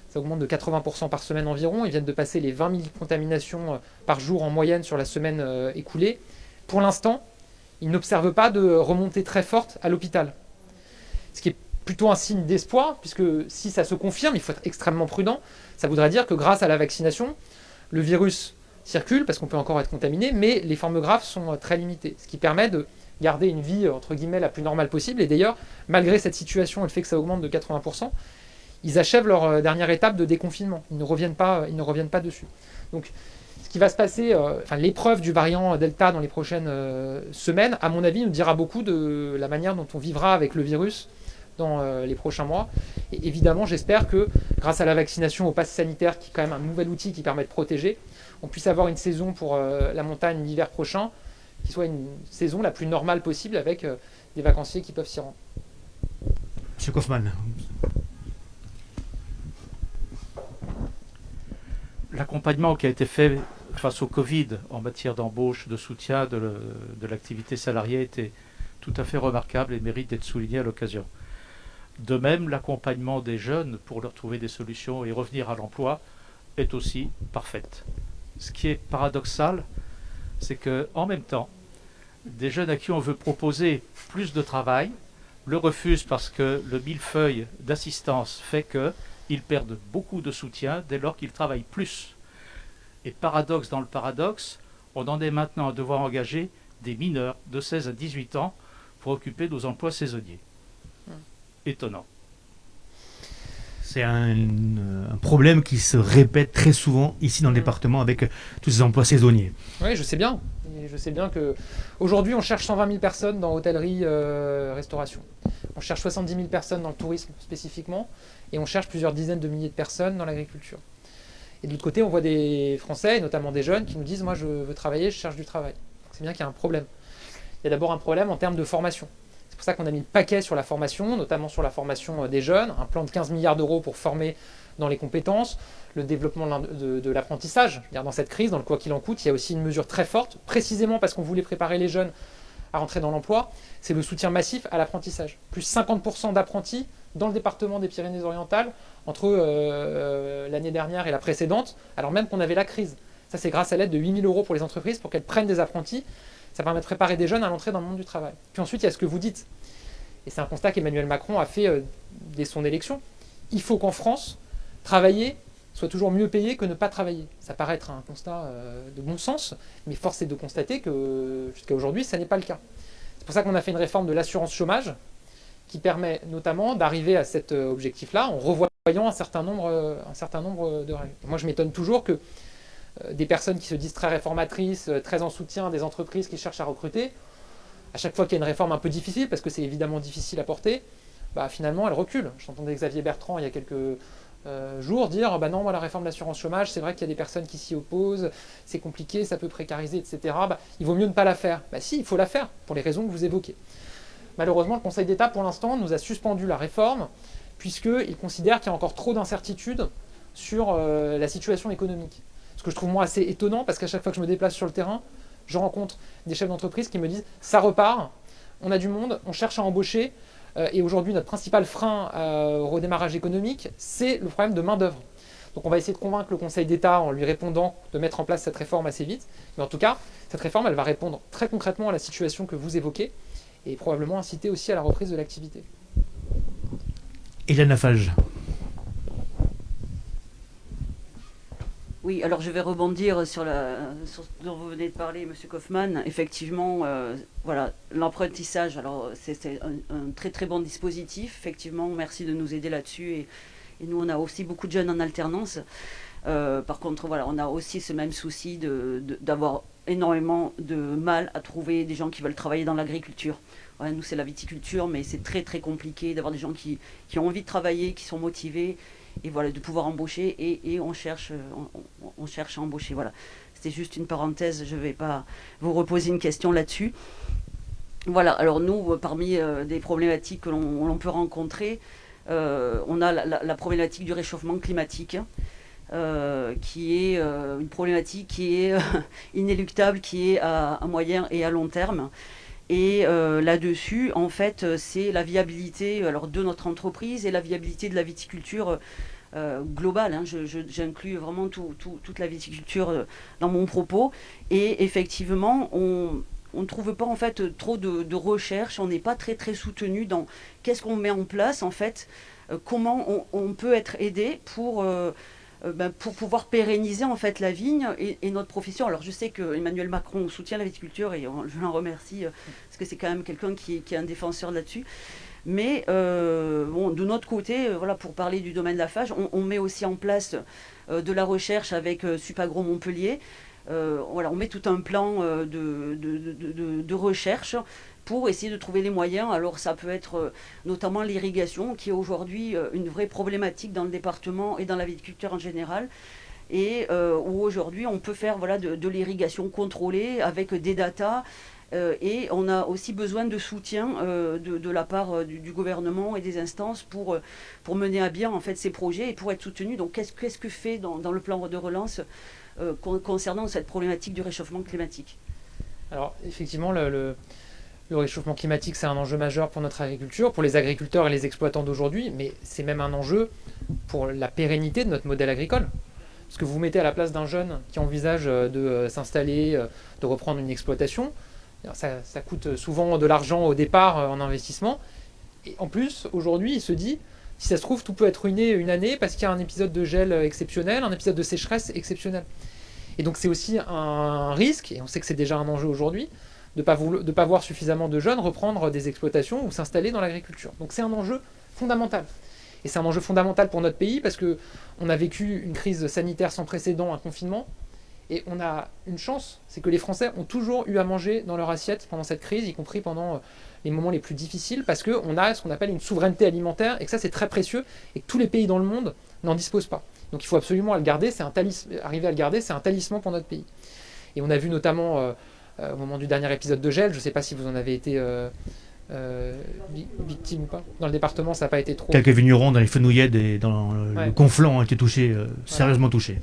Ça augmente de 80% par semaine environ. Ils viennent de passer les 20 000 contaminations par jour en moyenne sur la semaine écoulée. Pour l'instant, ils n'observent pas de remontée très forte à l'hôpital. Ce qui est plutôt un signe d'espoir, puisque si ça se confirme, il faut être extrêmement prudent. Ça voudrait dire que grâce à la vaccination, le virus circule, parce qu'on peut encore être contaminé, mais les formes graves sont très limitées, ce qui permet de garder une vie, entre guillemets, la plus normale possible. Et d'ailleurs, malgré cette situation et le fait que ça augmente de 80%, ils achèvent leur dernière étape de déconfinement. Ils ne reviennent pas dessus. Donc, ce qui va se passer, l'épreuve du variant Delta dans les prochaines semaines, à mon avis, nous dira beaucoup de la manière dont on vivra avec le virus dans les prochains mois. Et évidemment, j'espère que, grâce à la vaccination, au pass sanitaire, qui est quand même un nouvel outil qui permet de protéger, on puisse avoir une saison pour la montagne l'hiver prochain, qui soit une saison la plus normale possible avec des vacanciers qui peuvent s'y rendre. Monsieur Kaufmann. L'accompagnement qui a été fait face au Covid en matière d'embauche, de soutien de l'activité salariée était tout à fait remarquable et mérite d'être souligné à l'occasion. De même, l'accompagnement des jeunes pour leur trouver des solutions et revenir à l'emploi est aussi parfaite. Ce qui est paradoxal, c'est qu'en même temps, des jeunes à qui on veut proposer plus de travail le refusent parce que le millefeuille d'assistance fait qu'ils perdent beaucoup de soutien dès lors qu'ils travaillent plus. Et paradoxe dans le paradoxe, on en est maintenant à devoir engager des mineurs de 16 à 18 ans pour occuper nos emplois saisonniers. Étonnant. C'est un problème qui se répète très souvent ici dans le département avec tous ces emplois saisonniers. Oui, je sais bien. Et je sais bien qu'aujourd'hui, on cherche 120 000 personnes dans hôtellerie, restauration. On cherche 70 000 personnes dans le tourisme spécifiquement. Et on cherche plusieurs dizaines de milliers de personnes dans l'agriculture. Et de l'autre côté, on voit des Français, et notamment des jeunes, qui nous disent « Moi, je veux travailler, je cherche du travail ». C'est bien qu'il y a un problème. Il y a d'abord un problème en termes de formation. C'est pour ça qu'on a mis le paquet sur la formation, notamment sur la formation des jeunes, un plan de 15 milliards d'euros pour former dans les compétences, le développement de l'apprentissage. Je veux dire, dans cette crise, dans le quoi qu'il en coûte, il y a aussi une mesure très forte, précisément parce qu'on voulait préparer les jeunes à rentrer dans l'emploi, c'est le soutien massif à l'apprentissage. Plus 50% d'apprentis dans le département des Pyrénées-Orientales entre l'année dernière et la précédente, alors même qu'on avait la crise. Ça, c'est grâce à l'aide de 8 000 € pour les entreprises pour qu'elles prennent des apprentis. Ça permet de préparer des jeunes à l'entrée dans le monde du travail. Puis ensuite, il y a ce que vous dites. Et c'est un constat qu'Emmanuel Macron a fait dès son élection. Il faut qu'en France, travailler soit toujours mieux payé que ne pas travailler. Ça paraît être un constat de bon sens, mais force est de constater que jusqu'à aujourd'hui, ça n'est pas le cas. C'est pour ça qu'on a fait une réforme de l'assurance chômage qui permet notamment d'arriver à cet objectif-là en revoyant un certain nombre de règles. Moi, je m'étonne toujours que des personnes qui se disent très réformatrices, très en soutien des entreprises qui cherchent à recruter, à chaque fois qu'il y a une réforme un peu difficile, parce que c'est évidemment difficile à porter, finalement, elles reculent. J'entendais Xavier Bertrand il y a quelques jours dire non, moi, la réforme de l'assurance chômage, c'est vrai qu'il y a des personnes qui s'y opposent, c'est compliqué, ça peut précariser, etc. Il vaut mieux ne pas la faire. Si, il faut la faire, pour les raisons que vous évoquez. Malheureusement, le Conseil d'État, pour l'instant, nous a suspendu la réforme, puisqu'il considère qu'il y a encore trop d'incertitudes sur la situation économique. Ce que je trouve moi assez étonnant, parce qu'à chaque fois que je me déplace sur le terrain, je rencontre des chefs d'entreprise qui me disent « ça repart, on a du monde, on cherche à embaucher ». Et aujourd'hui, notre principal frein au redémarrage économique, c'est le problème de main-d'œuvre. Donc on va essayer de convaincre le Conseil d'État en lui répondant de mettre en place cette réforme assez vite. Mais en tout cas, cette réforme, elle va répondre très concrètement à la situation que vous évoquez et probablement inciter aussi à la reprise de l'activité. Hélène Lafage. Oui, alors je vais rebondir sur ce dont vous venez de parler, M. Kaufmann. Effectivement, voilà, l'apprentissage, alors c'est un très très bon dispositif. Effectivement, merci de nous aider là-dessus. Et nous, on a aussi beaucoup de jeunes en alternance. Par contre, voilà, on a aussi ce même souci d'avoir énormément de mal à trouver des gens qui veulent travailler dans l'agriculture. Ouais, nous, c'est la viticulture, mais c'est très très compliqué d'avoir des gens qui ont envie de travailler, qui sont motivés. Et voilà, de pouvoir embaucher, et on cherche à embaucher. Voilà. C'était juste une parenthèse, je ne vais pas vous reposer une question là-dessus. Voilà, alors nous, parmi des problématiques que l'on peut rencontrer, on a la problématique du réchauffement climatique, qui est une problématique qui est inéluctable, qui est à moyen et à long terme. Et là-dessus, en fait, c'est la viabilité de notre entreprise et la viabilité de la viticulture globale. J'inclus vraiment toute la viticulture dans mon propos. Et effectivement, on ne trouve pas en fait trop de recherche. On n'est pas très très soutenu dans qu'est-ce qu'on met en place en fait, comment on peut être aidé pour pouvoir pérenniser en fait la vigne et notre profession. Alors je sais que Emmanuel Macron soutient la viticulture et je l'en remercie parce que c'est quand même quelqu'un qui est un défenseur là-dessus. Mais de notre côté, voilà, pour parler du domaine Lafage, on met aussi en place de la recherche avec Supagro Montpellier. Voilà, on met tout un plan de recherche pour essayer de trouver les moyens. Alors ça peut être notamment l'irrigation, qui est aujourd'hui une vraie problématique dans le département et dans la viticulture en général, et où aujourd'hui on peut faire de l'irrigation contrôlée avec des datas, et on a aussi besoin de soutien de la part du gouvernement et des instances pour mener à bien en fait ces projets et pour être soutenu. Donc qu'est-ce que fait dans le plan de relance concernant cette problématique du réchauffement climatique? Alors effectivement, le réchauffement climatique, c'est un enjeu majeur pour notre agriculture, pour les agriculteurs et les exploitants d'aujourd'hui, mais c'est même un enjeu pour la pérennité de notre modèle agricole. Parce que vous vous mettez à la place d'un jeune qui envisage de s'installer, de reprendre une exploitation, ça coûte souvent de l'argent au départ en investissement. Et en plus, aujourd'hui, il se dit, si ça se trouve, tout peut être ruiné une année parce qu'il y a un épisode de gel exceptionnel, un épisode de sécheresse exceptionnel. Et donc c'est aussi un risque, et on sait que c'est déjà un enjeu aujourd'hui, de ne pas voir suffisamment de jeunes reprendre des exploitations ou s'installer dans l'agriculture. Donc c'est un enjeu fondamental. Et c'est un enjeu fondamental pour notre pays parce qu'on a vécu une crise sanitaire sans précédent, un confinement, et on a une chance, c'est que les Français ont toujours eu à manger dans leur assiette pendant cette crise, y compris pendant les moments les plus difficiles, parce qu'on a ce qu'on appelle une souveraineté alimentaire, et que ça c'est très précieux, et que tous les pays dans le monde n'en disposent pas. Donc il faut absolument le garder, arriver à le garder, c'est un talisman pour notre pays. Et on a vu notamment au moment du dernier épisode de gel, je ne sais pas si vous en avez été victimes ou pas. Dans le département, ça n'a pas été trop. Quelques vignerons dans les Fenouillèdes et dans Ouais. le Conflent ont été touchés, sérieusement touchés.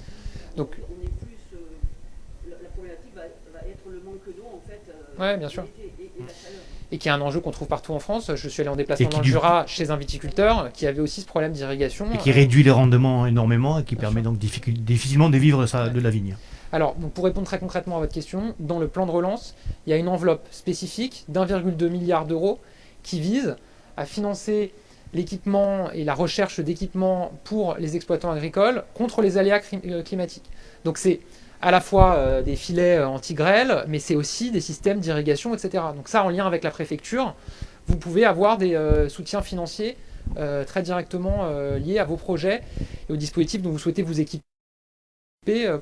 Donc, On est plus, la problématique va être le manque d'eau en fait. Ouais, bien sûr. L'été et la chaleur. et qui est un enjeu qu'on trouve partout en France. Je suis allé en déplacement Et qui dans le du Jura chez un viticulteur qui avait aussi ce problème d'irrigation. Et qui réduit les rendements énormément et qui Bien permet sûr. donc difficilement de vivre de la vigne. Alors, donc, pour répondre très concrètement à votre question, dans le plan de relance, il y a une enveloppe spécifique d'1,2 milliard d'euros qui vise à financer l'équipement et la recherche d'équipements pour les exploitants agricoles contre les aléas climatiques. Donc c'est à la fois des filets anti-grêle, mais c'est aussi des systèmes d'irrigation, etc. Donc ça, en lien avec la préfecture, vous pouvez avoir des soutiens financiers très directement liés à vos projets et aux dispositifs dont vous souhaitez vous équiper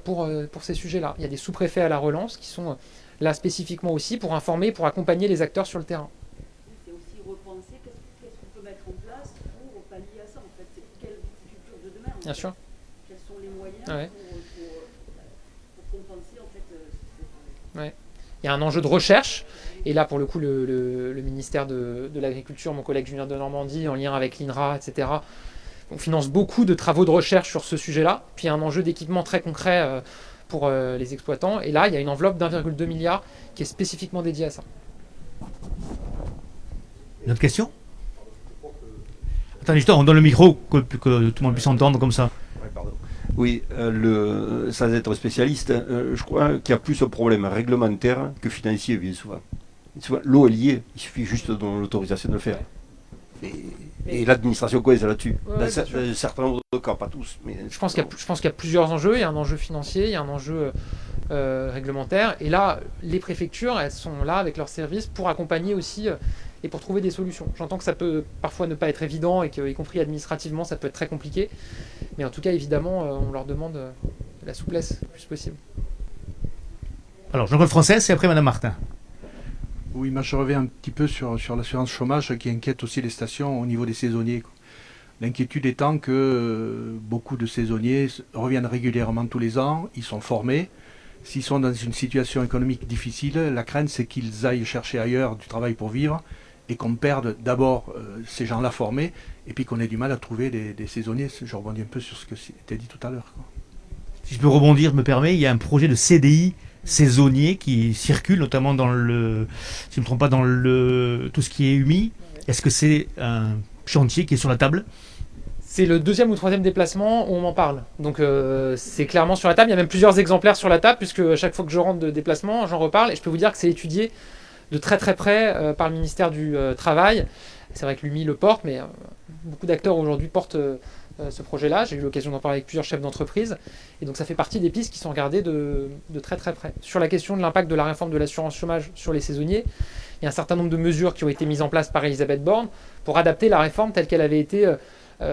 pour ces sujets-là. Il y a des sous-préfets à la relance qui sont là spécifiquement aussi pour informer, pour accompagner les acteurs sur le terrain. C'est aussi repenser qu'est-ce qu'on peut mettre en place pour pallier à ça en fait. C'est quelle viticulture de demain en Bien fait. sûr. Quels sont les moyens Ouais. pour compenser en fait Ouais. Il y a un enjeu de recherche, et là pour le coup le ministère de l'Agriculture, mon collègue Julien de Normandie, en lien avec l'INRA, etc., on finance beaucoup de travaux de recherche sur ce sujet-là, puis il y a un enjeu d'équipement très concret pour les exploitants, et là il y a une enveloppe d'1,2 milliard qui est spécifiquement dédiée à ça. Une autre question? Attendez, on donne le micro, que tout le monde puisse entendre comme ça. Ouais, pardon. Oui, sans être spécialiste, je crois qu'il y a plus un problème réglementaire que financier, bien souvent. L'eau est liée, il suffit juste de l'autorisation de le faire. Et l'administration coince là-dessus. Ouais, Dans un certain nombre de cas, pas tous. Mais Je pense qu'il y a plusieurs enjeux. Il y a un enjeu financier, il y a un enjeu réglementaire. Et là, les préfectures, elles sont là avec leurs services pour accompagner aussi et pour trouver des solutions. J'entends que ça peut parfois ne pas être évident et qu'y compris administrativement, ça peut être très compliqué. Mais en tout cas, évidemment, on leur demande de la souplesse le plus possible. Alors, Jean-Claude Française et après Madame Martin. Oui, moi je reviens un petit peu sur l'assurance chômage qui inquiète aussi les stations au niveau des saisonniers, quoi. L'inquiétude étant que beaucoup de saisonniers reviennent régulièrement tous les ans, ils sont formés. S'ils sont dans une situation économique difficile, la crainte c'est qu'ils aillent chercher ailleurs du travail pour vivre et qu'on perde d'abord ces gens-là formés et puis qu'on ait du mal à trouver des saisonniers. Je rebondis un peu sur ce que était dit tout à l'heure, quoi. Si je peux rebondir, je me permets, il y a un projet de CDI saisonnier qui circule, notamment dans le, si je ne me trompe pas, dans tout ce qui est humide. Est-ce que c'est un chantier qui est sur la table? C'est le deuxième ou troisième déplacement où on m'en parle. Donc c'est clairement sur la table. Il y a même plusieurs exemplaires sur la table, puisque chaque fois que je rentre de déplacement, j'en reparle. Et je peux vous dire que c'est étudié de très très près par le ministère du Travail. C'est vrai que l'UMI le porte, mais beaucoup d'acteurs aujourd'hui portent ce projet-là. J'ai eu l'occasion d'en parler avec plusieurs chefs d'entreprise. Et donc ça fait partie des pistes qui sont regardées de très très près. Sur la question de l'impact de la réforme de l'assurance chômage sur les saisonniers, il y a un certain nombre de mesures qui ont été mises en place par Elisabeth Borne pour adapter la réforme telle qu'elle avait été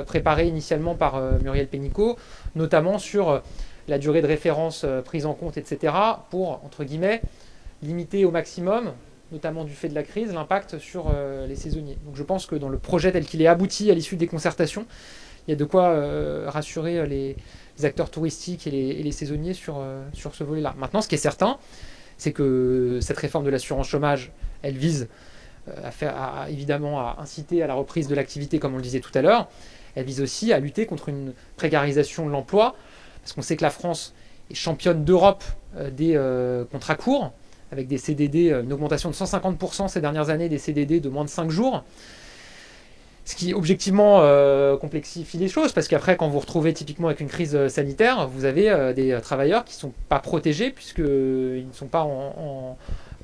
préparée initialement par Muriel Pénicaud, notamment sur la durée de référence prise en compte, etc., pour, entre guillemets, limiter au maximum, notamment du fait de la crise, l'impact sur les saisonniers. Donc je pense que dans le projet tel qu'il est abouti à l'issue des concertations, il y a de quoi rassurer les acteurs touristiques et les saisonniers sur ce volet-là. Maintenant, ce qui est certain, c'est que cette réforme de l'assurance chômage, elle vise évidemment à inciter à la reprise de l'activité, comme on le disait tout à l'heure. Elle vise aussi à lutter contre une précarisation de l'emploi, parce qu'on sait que la France est championne d'Europe des contrats courts, avec des CDD, une augmentation de 150% ces dernières années des CDD de moins de 5 jours. Ce qui objectivement complexifie les choses, parce qu'après, quand vous retrouvez typiquement avec une crise sanitaire, vous avez des travailleurs qui ne sont pas protégés, puisqu'ils ne sont pas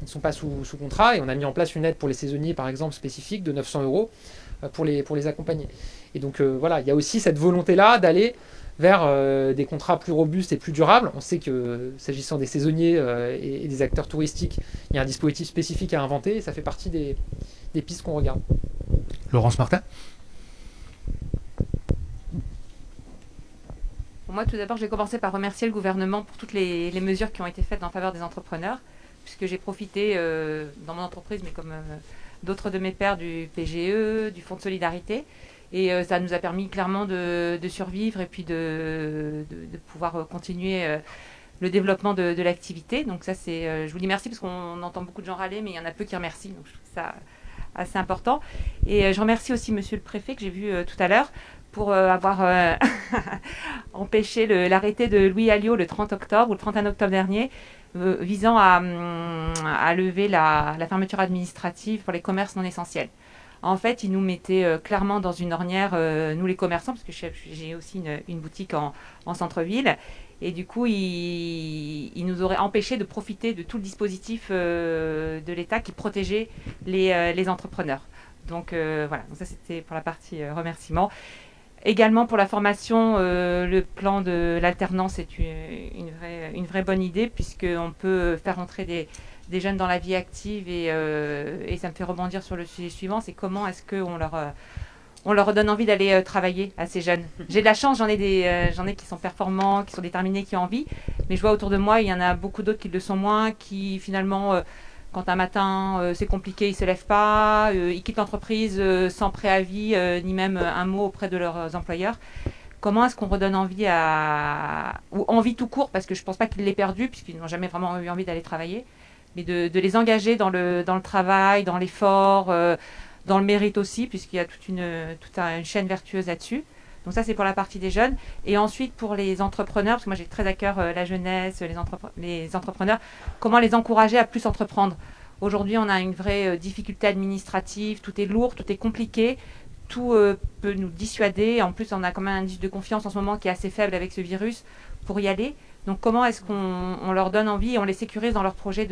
ils ne sont pas sous contrat, et on a mis en place une aide pour les saisonniers, par exemple, spécifique de 900 € pour les accompagner. Et donc voilà, il y a aussi cette volonté-là d'aller vers des contrats plus robustes et plus durables. On sait que, s'agissant des saisonniers et des acteurs touristiques, il y a un dispositif spécifique à inventer, et ça fait partie des pistes qu'on regarde. Laurence Martin. Pour moi, tout d'abord, je vais commencer par remercier le gouvernement pour toutes les mesures qui ont été faites en faveur des entrepreneurs, puisque j'ai profité dans mon entreprise, mais comme d'autres de mes pairs, du PGE, du Fonds de solidarité. Et ça nous a permis clairement de survivre et puis de pouvoir continuer le développement de l'activité. Donc ça, je vous dis merci parce qu'on entend beaucoup de gens râler, mais il y en a peu qui remercient. Donc je trouve ça assez important. Et je remercie aussi Monsieur le Préfet que j'ai vu tout à l'heure pour avoir empêché l'arrêté de Louis Alliot le 30 octobre ou le 31 octobre dernier, visant à lever la fermeture administrative pour les commerces non essentiels. En fait, il nous mettait clairement dans une ornière, nous les commerçants, parce que j'ai aussi une boutique en centre-ville, et du coup, il nous aurait empêché de profiter de tout le dispositif de l'État qui protégeait les entrepreneurs. Donc voilà, donc ça c'était pour la partie remerciement. Également pour la formation, le plan de l'alternance est une vraie bonne idée, puisqu'on peut faire entrer des jeunes dans la vie active, et ça me fait rebondir sur le sujet suivant, c'est comment est-ce qu'on leur donne envie d'aller travailler à ces jeunes. J'ai de la chance, j'en ai qui sont performants, qui sont déterminés, qui ont envie, mais je vois autour de moi, il y en a beaucoup d'autres qui le sont moins, qui finalement, quand un matin c'est compliqué, ils ne se lèvent pas, ils quittent l'entreprise sans préavis, ni même un mot auprès de leurs employeurs. Comment est-ce qu'on redonne envie ou envie tout court, parce que je ne pense pas qu'ils l'aient perdu, puisqu'ils n'ont jamais vraiment eu envie d'aller travailler, mais de les engager dans le travail, dans l'effort, dans le mérite aussi, puisqu'il y a toute une chaîne vertueuse là-dessus. Donc ça, c'est pour la partie des jeunes. Et ensuite, pour les entrepreneurs, parce que moi, j'ai très à cœur la jeunesse, les entrepreneurs, comment les encourager à plus entreprendre. Aujourd'hui, on a une vraie difficulté administrative, tout est lourd, tout est compliqué, tout peut nous dissuader. En plus, on a quand même un indice de confiance en ce moment qui est assez faible avec ce virus pour y aller. Donc comment est-ce qu'on leur donne envie et on les sécurise dans leur projet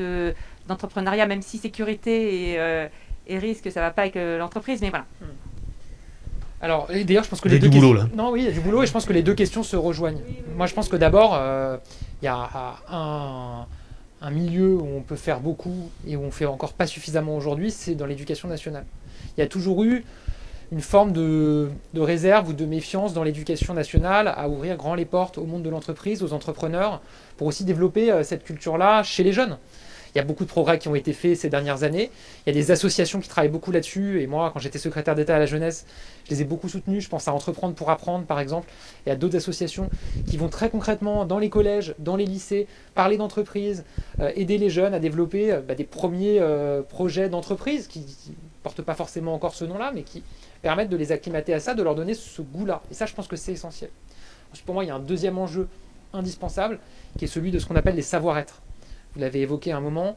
d'entrepreneuriat, même si sécurité et risque, ça ne va pas avec l'entreprise, mais voilà. Alors, et d'ailleurs, je pense que Il y a du boulot là. Non, oui, il y a du boulot, et je pense que les deux questions se rejoignent. Moi, je pense que d'abord, il y a un milieu où on peut faire beaucoup et où on fait encore pas suffisamment aujourd'hui, c'est dans l'éducation nationale. Il y a toujours eu une forme de réserve ou de méfiance dans l'éducation nationale à ouvrir grand les portes au monde de l'entreprise, aux entrepreneurs, pour aussi développer cette culture-là chez les jeunes. Il y a beaucoup de progrès qui ont été faits ces dernières années. Il y a des associations qui travaillent beaucoup là-dessus. Et moi, quand j'étais secrétaire d'État à la jeunesse, je les ai beaucoup soutenus. Je pense à Entreprendre pour apprendre, par exemple. Et à d'autres associations qui vont très concrètement dans les collèges, dans les lycées, parler d'entreprise, aider les jeunes à développer des premiers projets d'entreprise qui ne portent pas forcément encore ce nom-là, mais qui permettent de les acclimater à ça, de leur donner ce goût-là. Et ça, je pense que c'est essentiel. Ensuite, pour moi, il y a un deuxième enjeu indispensable, qui est celui de ce qu'on appelle les savoir-être. Vous l'avez évoqué à un moment,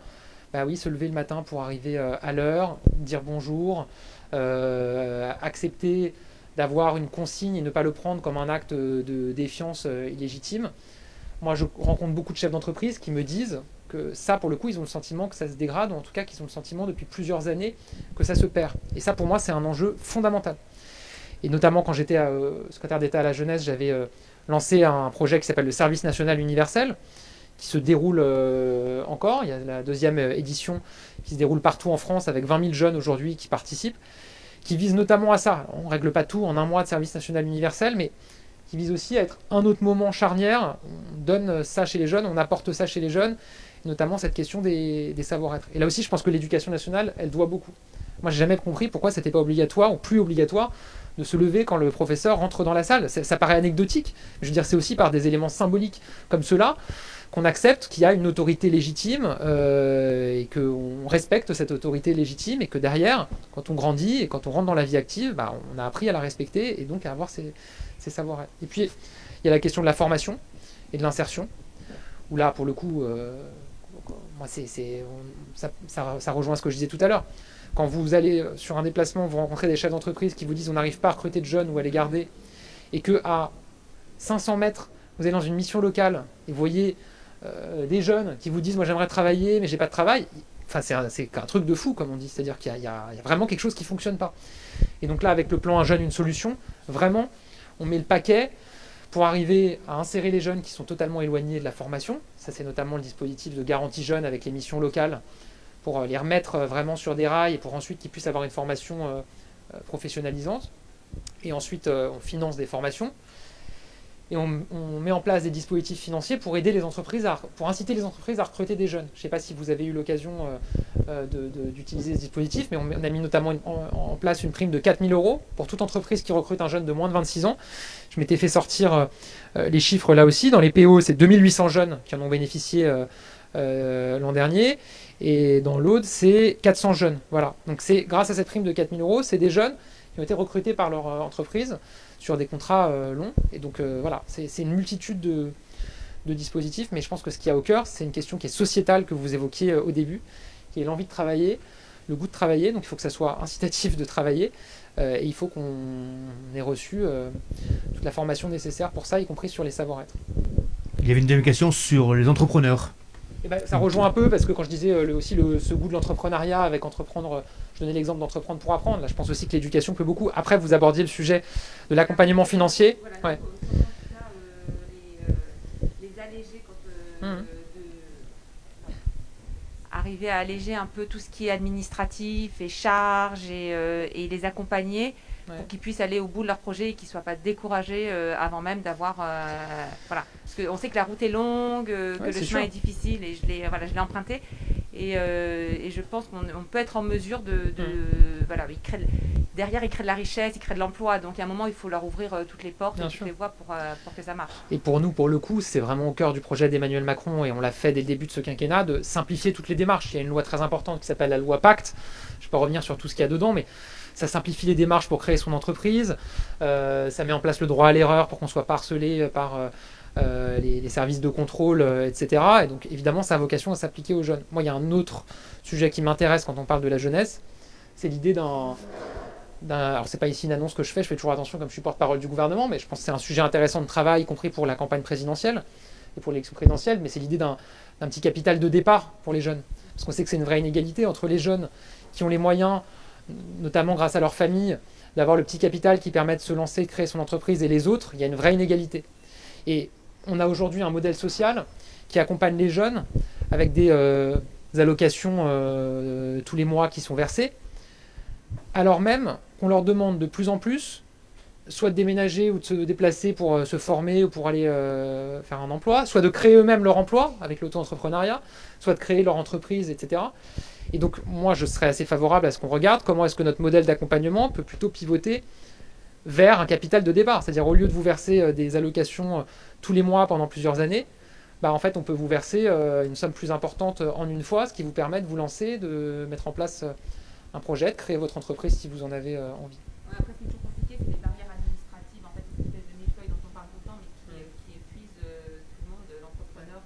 bah oui, se lever le matin pour arriver à l'heure, dire bonjour, accepter d'avoir une consigne et ne pas le prendre comme un acte de défiance illégitime. Moi, je rencontre beaucoup de chefs d'entreprise qui me disent que ça, pour le coup, ils ont le sentiment que ça se dégrade, ou en tout cas qu'ils ont le sentiment depuis plusieurs années que ça se perd. Et ça, pour moi, c'est un enjeu fondamental. Et notamment, quand j'étais secrétaire d'État à la jeunesse, j'avais lancé un projet qui s'appelle le Service national universel, qui se déroule encore. Il y a la deuxième édition qui se déroule partout en France avec 20 000 jeunes aujourd'hui qui participent, qui vise notamment à ça. On ne règle pas tout en un mois de service national universel, mais qui vise aussi à être un autre moment charnière. On donne ça chez les jeunes, on apporte ça chez les jeunes, notamment cette question des savoir-être. Et là aussi, je pense que l'éducation nationale, elle doit beaucoup. Moi, j'ai jamais compris pourquoi c'était pas obligatoire ou plus obligatoire de se lever quand le professeur rentre dans la salle. Ça paraît anecdotique. Je veux dire, c'est aussi par des éléments symboliques comme ceux-là qu'on accepte qu'il y a une autorité légitime et qu'on respecte cette autorité légitime, et que derrière, quand on grandit et quand on rentre dans la vie active, on a appris à la respecter et donc à avoir ses savoir-être. Et puis, il y a la question de la formation et de l'insertion, où là, pour le coup, moi, ça rejoint ce que je disais tout à l'heure. Quand vous allez sur un déplacement, vous rencontrez des chefs d'entreprise qui vous disent on n'arrive pas à recruter de jeunes ou à les garder, et qu'à 500 mètres, vous êtes dans une mission locale et vous voyez des jeunes qui vous disent moi j'aimerais travailler mais j'ai pas de travail, enfin c'est un truc de fou comme on dit, c'est-à-dire qu'il y a vraiment quelque chose qui fonctionne pas. Et donc là, avec le plan Un jeune, une solution, vraiment on met le paquet pour arriver à insérer les jeunes qui sont totalement éloignés de la formation. Ça, c'est notamment le dispositif de garantie jeunes avec les missions locales, pour les remettre vraiment sur des rails et pour ensuite qu'ils puissent avoir une formation professionnalisante. Et ensuite on finance des formations. Et on met en place des dispositifs financiers pour aider les entreprises, pour inciter les entreprises à recruter des jeunes. Je ne sais pas si vous avez eu l'occasion d'utiliser ce dispositif, mais on a mis notamment en place une prime de 4 000 € pour toute entreprise qui recrute un jeune de moins de 26 ans. Je m'étais fait sortir les chiffres là aussi. Dans les PO, c'est 2800 jeunes qui en ont bénéficié l'an dernier. Et dans l'Aude, c'est 400 jeunes. Voilà. Donc c'est grâce à cette prime de 4 000 euros, c'est des jeunes qui ont été recrutés par leur entreprise sur des contrats longs. Et donc voilà, c'est une multitude de dispositifs, mais je pense que ce qu'il y a au cœur, c'est une question qui est sociétale que vous évoquiez au début, qui est l'envie de travailler, le goût de travailler. Donc il faut que ça soit incitatif de travailler. Et il faut qu'on ait reçu toute la formation nécessaire pour ça, y compris sur les savoir-être. Il y avait une deuxième question sur les entrepreneurs. Et ben, ça rejoint un peu parce que quand je disais ce goût de l'entrepreneuriat avec entreprendre, je donnais l'exemple d'entreprendre pour apprendre. Là, je pense aussi que l'éducation peut beaucoup. Après, vous abordiez le sujet de l'accompagnement financier. Voilà, Ouais. Les alléger arriver à alléger un peu tout ce qui est administratif et charges et les accompagner pour qu'ils puissent aller au bout de leur projet et qu'ils ne soient pas découragés avant même d'avoir... voilà. Parce qu'on sait que la route est longue, que le chemin est difficile et je l'ai emprunté. Et je pense qu'on peut être en mesure voilà, derrière, ils créent de la richesse, ils créent de l'emploi. Donc, à un moment, il faut leur ouvrir toutes les portes et toutes les voies pour que ça marche. Et pour nous, pour le coup, c'est vraiment au cœur du projet d'Emmanuel Macron, et on l'a fait dès le début de ce quinquennat, de simplifier toutes les démarches. Il y a une loi très importante qui s'appelle la loi Pacte. Je ne vais pas revenir sur tout ce qu'il y a dedans, mais ça simplifie les démarches pour créer son entreprise. Ça met en place le droit à l'erreur pour qu'on ne soit pas harcelé par... les services de contrôle, etc. Et donc évidemment ça a vocation à s'appliquer aux jeunes. Moi il y a un autre sujet qui m'intéresse quand on parle de la jeunesse, c'est l'idée alors c'est pas ici une annonce que je fais toujours attention comme je suis porte-parole du gouvernement, mais je pense que c'est un sujet intéressant de travail, y compris pour la campagne présidentielle et pour l'élection présidentielle, mais c'est l'idée d'un petit capital de départ pour les jeunes. Parce qu'on sait que c'est une vraie inégalité entre les jeunes qui ont les moyens, notamment grâce à leur famille, d'avoir le petit capital qui permet de se lancer, de créer son entreprise, et les autres, il y a une vraie inégalité. Et on a aujourd'hui un modèle social qui accompagne les jeunes avec des allocations tous les mois qui sont versées, alors même qu'on leur demande de plus en plus soit de déménager ou de se déplacer pour se former ou pour aller faire un emploi, soit de créer eux-mêmes leur emploi avec l'auto-entrepreneuriat, soit de créer leur entreprise, etc. Et donc moi je serais assez favorable à ce qu'on regarde comment est-ce que notre modèle d'accompagnement peut plutôt pivoter vers un capital de départ. C'est-à-dire au lieu de vous verser des allocations tous les mois pendant plusieurs années, en fait on peut vous verser une somme plus importante en une fois, ce qui vous permet de vous lancer, de mettre en place un projet, de créer votre entreprise si vous en avez envie. Après, ce qui est toujours compliqué, c'est les barrières administratives, en fait, cette espèce de millefeuille dont on parle tout le temps, mais qui épuise tout le monde, l'entrepreneur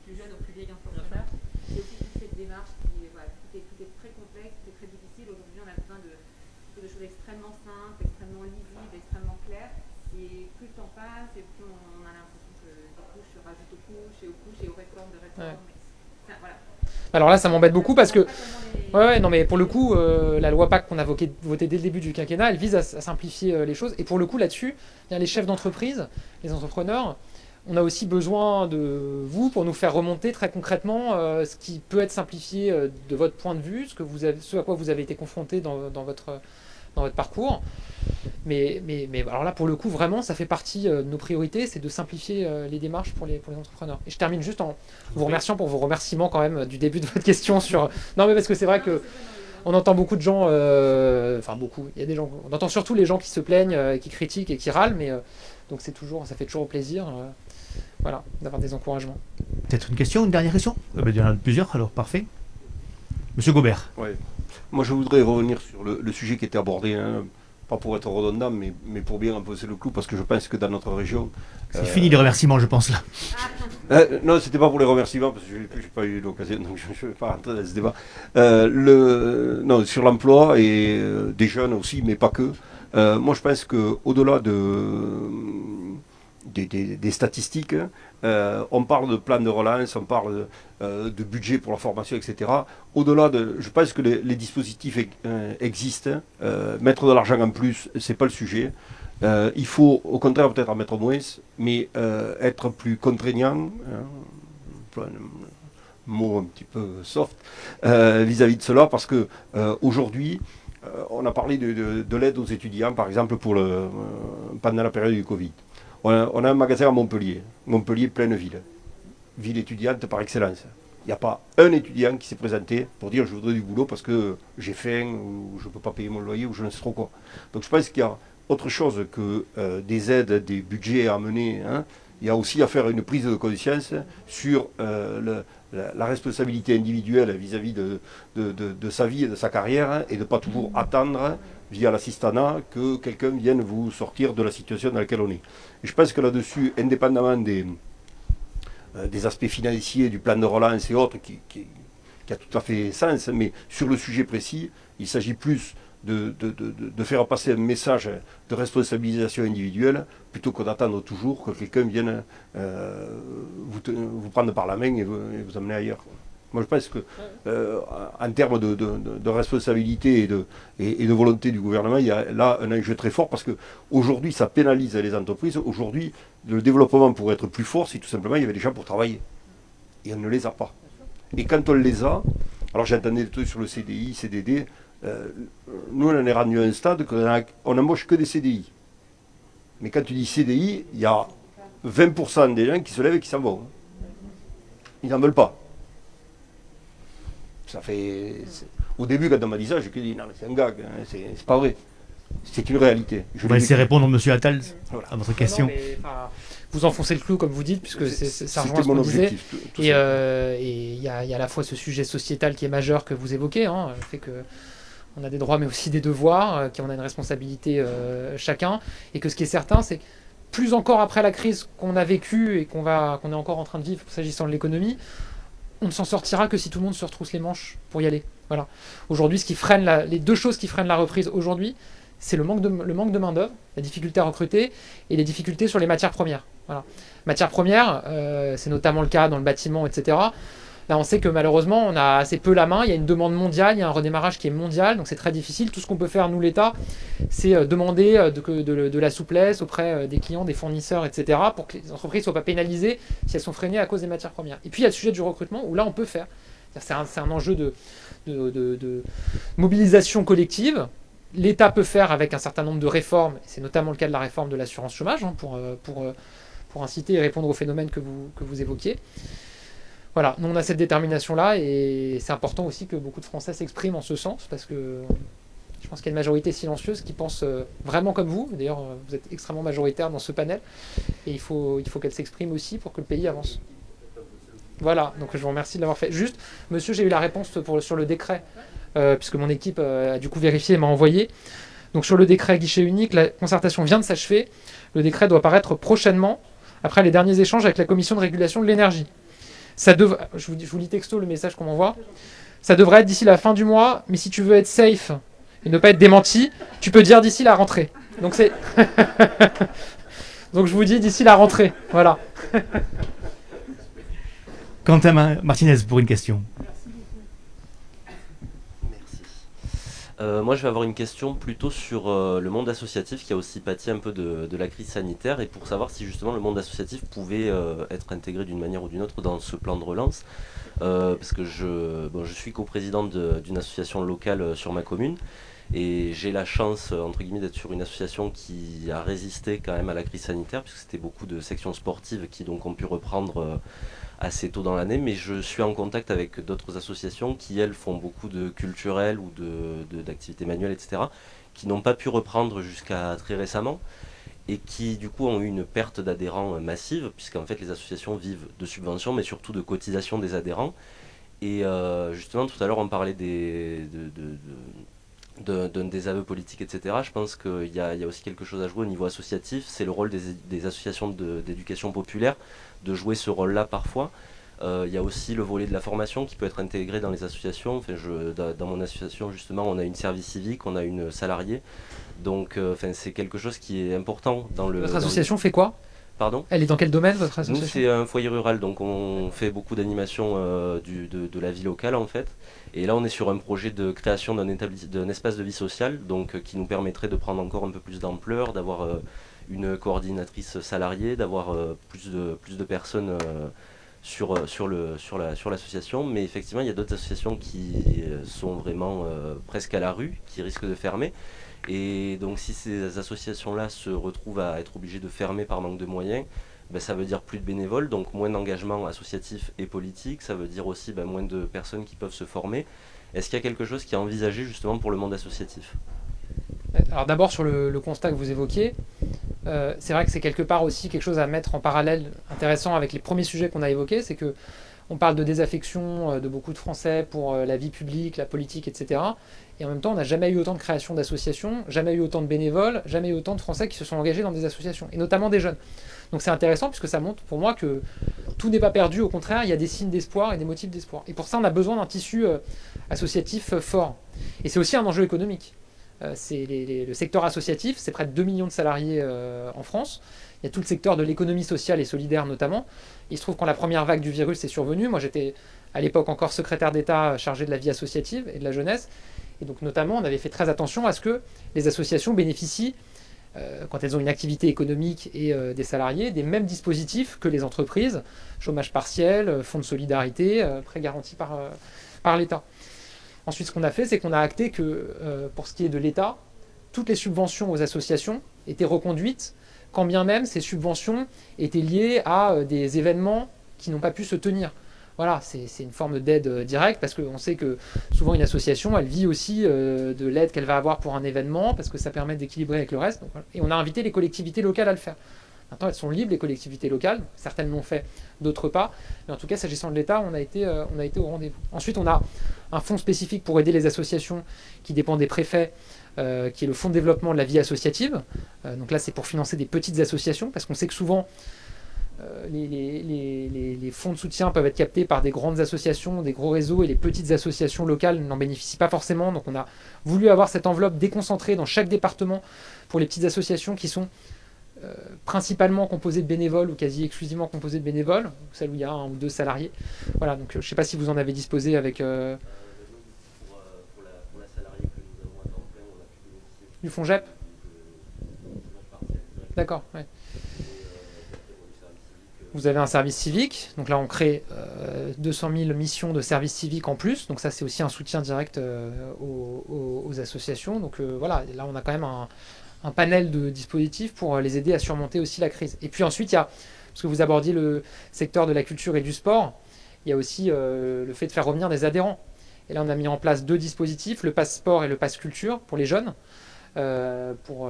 plus jeune au plus vieil entrepreneur. C'est aussi toute cette démarche qui tout est très complexe, tout est très difficile. Aujourd'hui, on a besoin de choses extrêmement simples, extrêmement lisibles, extrêmement claires. Et plus le temps passe, et plus on a l'impression que des couches se rajoutent aux couches et aux réformes de réformes. Ouais. Voilà. Alors là, ça m'embête beaucoup parce que... non, mais pour le coup, la loi Pacte qu'on a votée dès le début du quinquennat, elle vise à simplifier les choses. Et pour le coup, là-dessus, les chefs d'entreprise, les entrepreneurs, on a aussi besoin de vous pour nous faire remonter très concrètement ce qui peut être simplifié de votre point de vue, ce à quoi vous avez été confronté dans votre parcours. Mais alors là, pour le coup, vraiment, ça fait partie de nos priorités, c'est de simplifier les démarches pour les entrepreneurs. Et je termine juste en vous remerciant pour vos remerciements quand même du début de votre question sur... Non, mais parce que c'est vrai que on entend beaucoup de gens, beaucoup, il y a des gens, on entend surtout les gens qui se plaignent, qui critiquent et qui râlent, mais donc ça fait toujours plaisir d'avoir des encouragements. Peut-être une question, une dernière question ? Il y en a plusieurs, alors parfait. Monsieur Gobert. Ouais. Moi je voudrais revenir sur le sujet qui était abordé, pas pour être redondant, mais pour bien poser le clou, parce que je pense que dans notre région... C'est fini les remerciements, je pense, là. Non, c'était pas pour les remerciements, parce que j'ai pas eu l'occasion, donc je ne vais pas rentrer dans ce débat. Non, sur l'emploi, et des jeunes aussi, mais pas que. Moi, je pense qu'au-delà des statistiques, on parle de plan de relance, on parle de budget pour la formation, etc. Au-delà je pense que les dispositifs existent. Mettre de l'argent en plus, c'est pas le sujet. Il faut au contraire peut-être en mettre moins, mais être plus contraignant, un mot un petit peu soft, vis-à-vis de cela, parce que aujourd'hui, on a parlé de l'aide aux étudiants, par exemple, pendant la période du Covid. On a un magasin à Montpellier, pleine ville étudiante par excellence. Il n'y a pas un étudiant qui s'est présenté pour dire je voudrais du boulot parce que j'ai faim ou je ne peux pas payer mon loyer ou je ne sais trop quoi. Donc je pense qu'il y a autre chose que des aides, des budgets à amener. il y a aussi à faire une prise de conscience sur la responsabilité individuelle vis-à-vis de sa vie et de sa carrière, et de ne pas toujours attendre via l'assistanat que quelqu'un vienne vous sortir de la situation dans laquelle on est. Et je pense que là-dessus, indépendamment des aspects financiers, du plan de relance et autres, qui a tout à fait sens, mais sur le sujet précis, il s'agit plus de faire passer un message de responsabilisation individuelle plutôt que d'attendre toujours que quelqu'un vienne vous prendre par la main et vous emmener ailleurs. Moi je pense que en termes de responsabilité et de volonté du gouvernement, il y a là un enjeu très fort, parce qu'aujourd'hui ça pénalise les entreprises. Aujourd'hui, le développement pourrait être plus fort si tout simplement il y avait des gens pour travailler. Et on ne les a pas. Et quand on les a, alors j'entendais des trucs sur le CDI, CDD, nous on en est rendu à un stade qu'on n'embauche que des CDI. Mais quand tu dis CDI, il y a 20% des gens qui se lèvent et qui s'en vont. Ils n'en veulent pas. Ça fait... Au début, quand on m'a dit ça, j'ai dit non, mais c'est un gag, hein, c'est pas vrai. C'est une réalité. On va essayer de répondre, monsieur Attal, à votre question. Non, mais, vous enfoncez le clou, comme vous dites, puisque ça rejoint ce qu'on disait. Et il y a à la fois ce sujet sociétal qui est majeur que vous évoquez, hein, le fait qu'on a des droits mais aussi des devoirs, qu'on a une responsabilité chacun, et que ce qui est certain, c'est que plus encore après la crise qu'on a vécue et qu'on est encore en train de vivre s'agissant de l'économie, on ne s'en sortira que si tout le monde se retrousse les manches pour y aller. Voilà. Aujourd'hui, les deux choses qui freinent la reprise aujourd'hui, c'est le manque de main-d'œuvre, la difficulté à recruter et les difficultés sur les matières premières. Voilà. Matières premières, c'est notamment le cas dans le bâtiment, etc. Là, on sait que malheureusement, on a assez peu la main. Il y a une demande mondiale, il y a un redémarrage qui est mondial, donc c'est très difficile. Tout ce qu'on peut faire, nous, l'État, c'est demander de la souplesse auprès des clients, des fournisseurs, etc., pour que les entreprises ne soient pas pénalisées si elles sont freinées à cause des matières premières. Et puis, il y a le sujet du recrutement, où là, on peut faire. C'est un enjeu de mobilisation collective. L'État peut faire avec un certain nombre de réformes, et c'est notamment le cas de la réforme de l'assurance chômage, hein, pour inciter et répondre aux phénomènes que vous évoquiez. Voilà, nous on a cette détermination-là, et c'est important aussi que beaucoup de Français s'expriment en ce sens, parce que je pense qu'il y a une majorité silencieuse qui pense vraiment comme vous. D'ailleurs, vous êtes extrêmement majoritaire dans ce panel, et il faut qu'elle s'exprime aussi pour que le pays avance. Voilà, donc je vous remercie de l'avoir fait. Juste, monsieur, j'ai eu la réponse sur le décret, puisque mon équipe a du coup vérifié et m'a envoyé. Donc sur le décret guichet unique, la concertation vient de s'achever. Le décret doit paraître prochainement, après les derniers échanges avec la Commission de régulation de l'énergie. Je vous lis texto le message qu'on m'envoie. Ça devrait être d'ici la fin du mois, mais si tu veux être safe et ne pas être démenti, tu peux dire d'ici la rentrée. Donc c'est... Donc je vous dis d'ici la rentrée, voilà. Quentin Martinez pour une question. Moi, je vais avoir une question plutôt sur le monde associatif qui a aussi pâti un peu de la crise sanitaire, et pour savoir si justement le monde associatif pouvait être intégré d'une manière ou d'une autre dans ce plan de relance. Parce que je suis coprésident d'une association locale sur ma commune, et j'ai la chance, entre guillemets, d'être sur une association qui a résisté quand même à la crise sanitaire, puisque c'était beaucoup de sections sportives qui donc ont pu reprendre assez tôt dans l'année, mais je suis en contact avec d'autres associations qui, elles, font beaucoup de culturel ou d'activités manuelles, etc., qui n'ont pas pu reprendre jusqu'à très récemment, et qui, du coup, ont eu une perte d'adhérents massive, puisqu'en fait, les associations vivent de subventions, mais surtout de cotisations des adhérents. Et justement, tout à l'heure, on parlait d'un désaveu politique, etc. Je pense qu'il y a aussi quelque chose à jouer au niveau associatif. C'est le rôle des associations d'éducation populaire de jouer ce rôle-là parfois. Il y a aussi le volet de la formation qui peut être intégré dans les associations. Enfin, dans mon association, justement, on a une service civique, on a une salariée. Donc, c'est quelque chose qui est important dans le... Votre association fait quoi ? Pardon ? Elle est dans quel domaine, votre association ? Nous, c'est un foyer rural, donc on fait beaucoup d'animations de la vie locale, en fait. Et là, on est sur un projet de création d'un espace de vie sociale, donc qui nous permettrait de prendre encore un peu plus d'ampleur, d'avoir une coordinatrice salariée, d'avoir plus de personnes sur l'association. Mais effectivement, il y a d'autres associations qui sont vraiment presque à la rue, qui risquent de fermer. Et donc si ces associations-là se retrouvent à être obligées de fermer par manque de moyens, ça veut dire plus de bénévoles, donc moins d'engagement associatif et politique. Ça veut dire aussi moins de personnes qui peuvent se former. Est-ce qu'il y a quelque chose qui est envisagé justement pour le monde associatif ? Alors d'abord sur le constat que vous évoquiez, c'est vrai que c'est quelque part aussi quelque chose à mettre en parallèle intéressant avec les premiers sujets qu'on a évoqués, c'est que on parle de désaffection de beaucoup de Français pour la vie publique, la politique, etc. Et en même temps, on n'a jamais eu autant de création d'associations, jamais eu autant de bénévoles, jamais eu autant de Français qui se sont engagés dans des associations, et notamment des jeunes. Donc c'est intéressant puisque ça montre pour moi que tout n'est pas perdu, au contraire, il y a des signes d'espoir et des motifs d'espoir. Et pour ça, on a besoin d'un tissu associatif fort. Et c'est aussi un enjeu économique. Le secteur associatif, c'est près de 2 millions de salariés en France. Il y a tout le secteur de l'économie sociale et solidaire notamment. Il se trouve quand la première vague du virus est survenue, moi j'étais à l'époque encore secrétaire d'État chargé de la vie associative et de la jeunesse. Et donc notamment, on avait fait très attention à ce que les associations bénéficient, quand elles ont une activité économique et des salariés, des mêmes dispositifs que les entreprises, chômage partiel, fonds de solidarité, prêts garantis par l'État. Ensuite, ce qu'on a fait, c'est qu'on a acté que, pour ce qui est de l'État, toutes les subventions aux associations étaient reconduites, quand bien même ces subventions étaient liées à des événements qui n'ont pas pu se tenir. Voilà, c'est une forme d'aide directe, parce qu'on sait que souvent une association, elle vit aussi de l'aide qu'elle va avoir pour un événement, parce que ça permet d'équilibrer avec le reste. Donc, voilà. Et on a invité les collectivités locales à le faire. Maintenant, elles sont libres, les collectivités locales. Certaines l'ont fait, d'autres pas. Mais en tout cas, s'agissant de l'État, on a été au rendez-vous. Ensuite, on a un fonds spécifique pour aider les associations qui dépend des préfets, qui est le fonds de développement de la vie associative. Donc là, c'est pour financer des petites associations, parce qu'on sait que souvent, les fonds de soutien peuvent être captés par des grandes associations, des gros réseaux, et les petites associations locales n'en bénéficient pas forcément. Donc on a voulu avoir cette enveloppe déconcentrée dans chaque département pour les petites associations qui sont principalement composées de bénévoles ou quasi exclusivement composées de bénévoles, celles où il y a 1 ou 2 salariés. Voilà, donc je ne sais pas si vous en avez disposé avec... Pour la salariée que nous avons à temps plein, on a pu bénéficier du FONGEP. D'accord, ouais. Vous avez un service civique, donc là on crée 200 000 missions de service civique en plus, donc ça c'est aussi un soutien direct aux associations. Donc voilà, là on a quand même un panel de dispositifs pour les aider à surmonter aussi la crise. Et puis ensuite, il y a, parce que vous abordiez le secteur de la culture et du sport, il y a aussi le fait de faire revenir des adhérents. Et là on a mis en place 2 dispositifs, le pass sport et le pass culture pour les jeunes, pour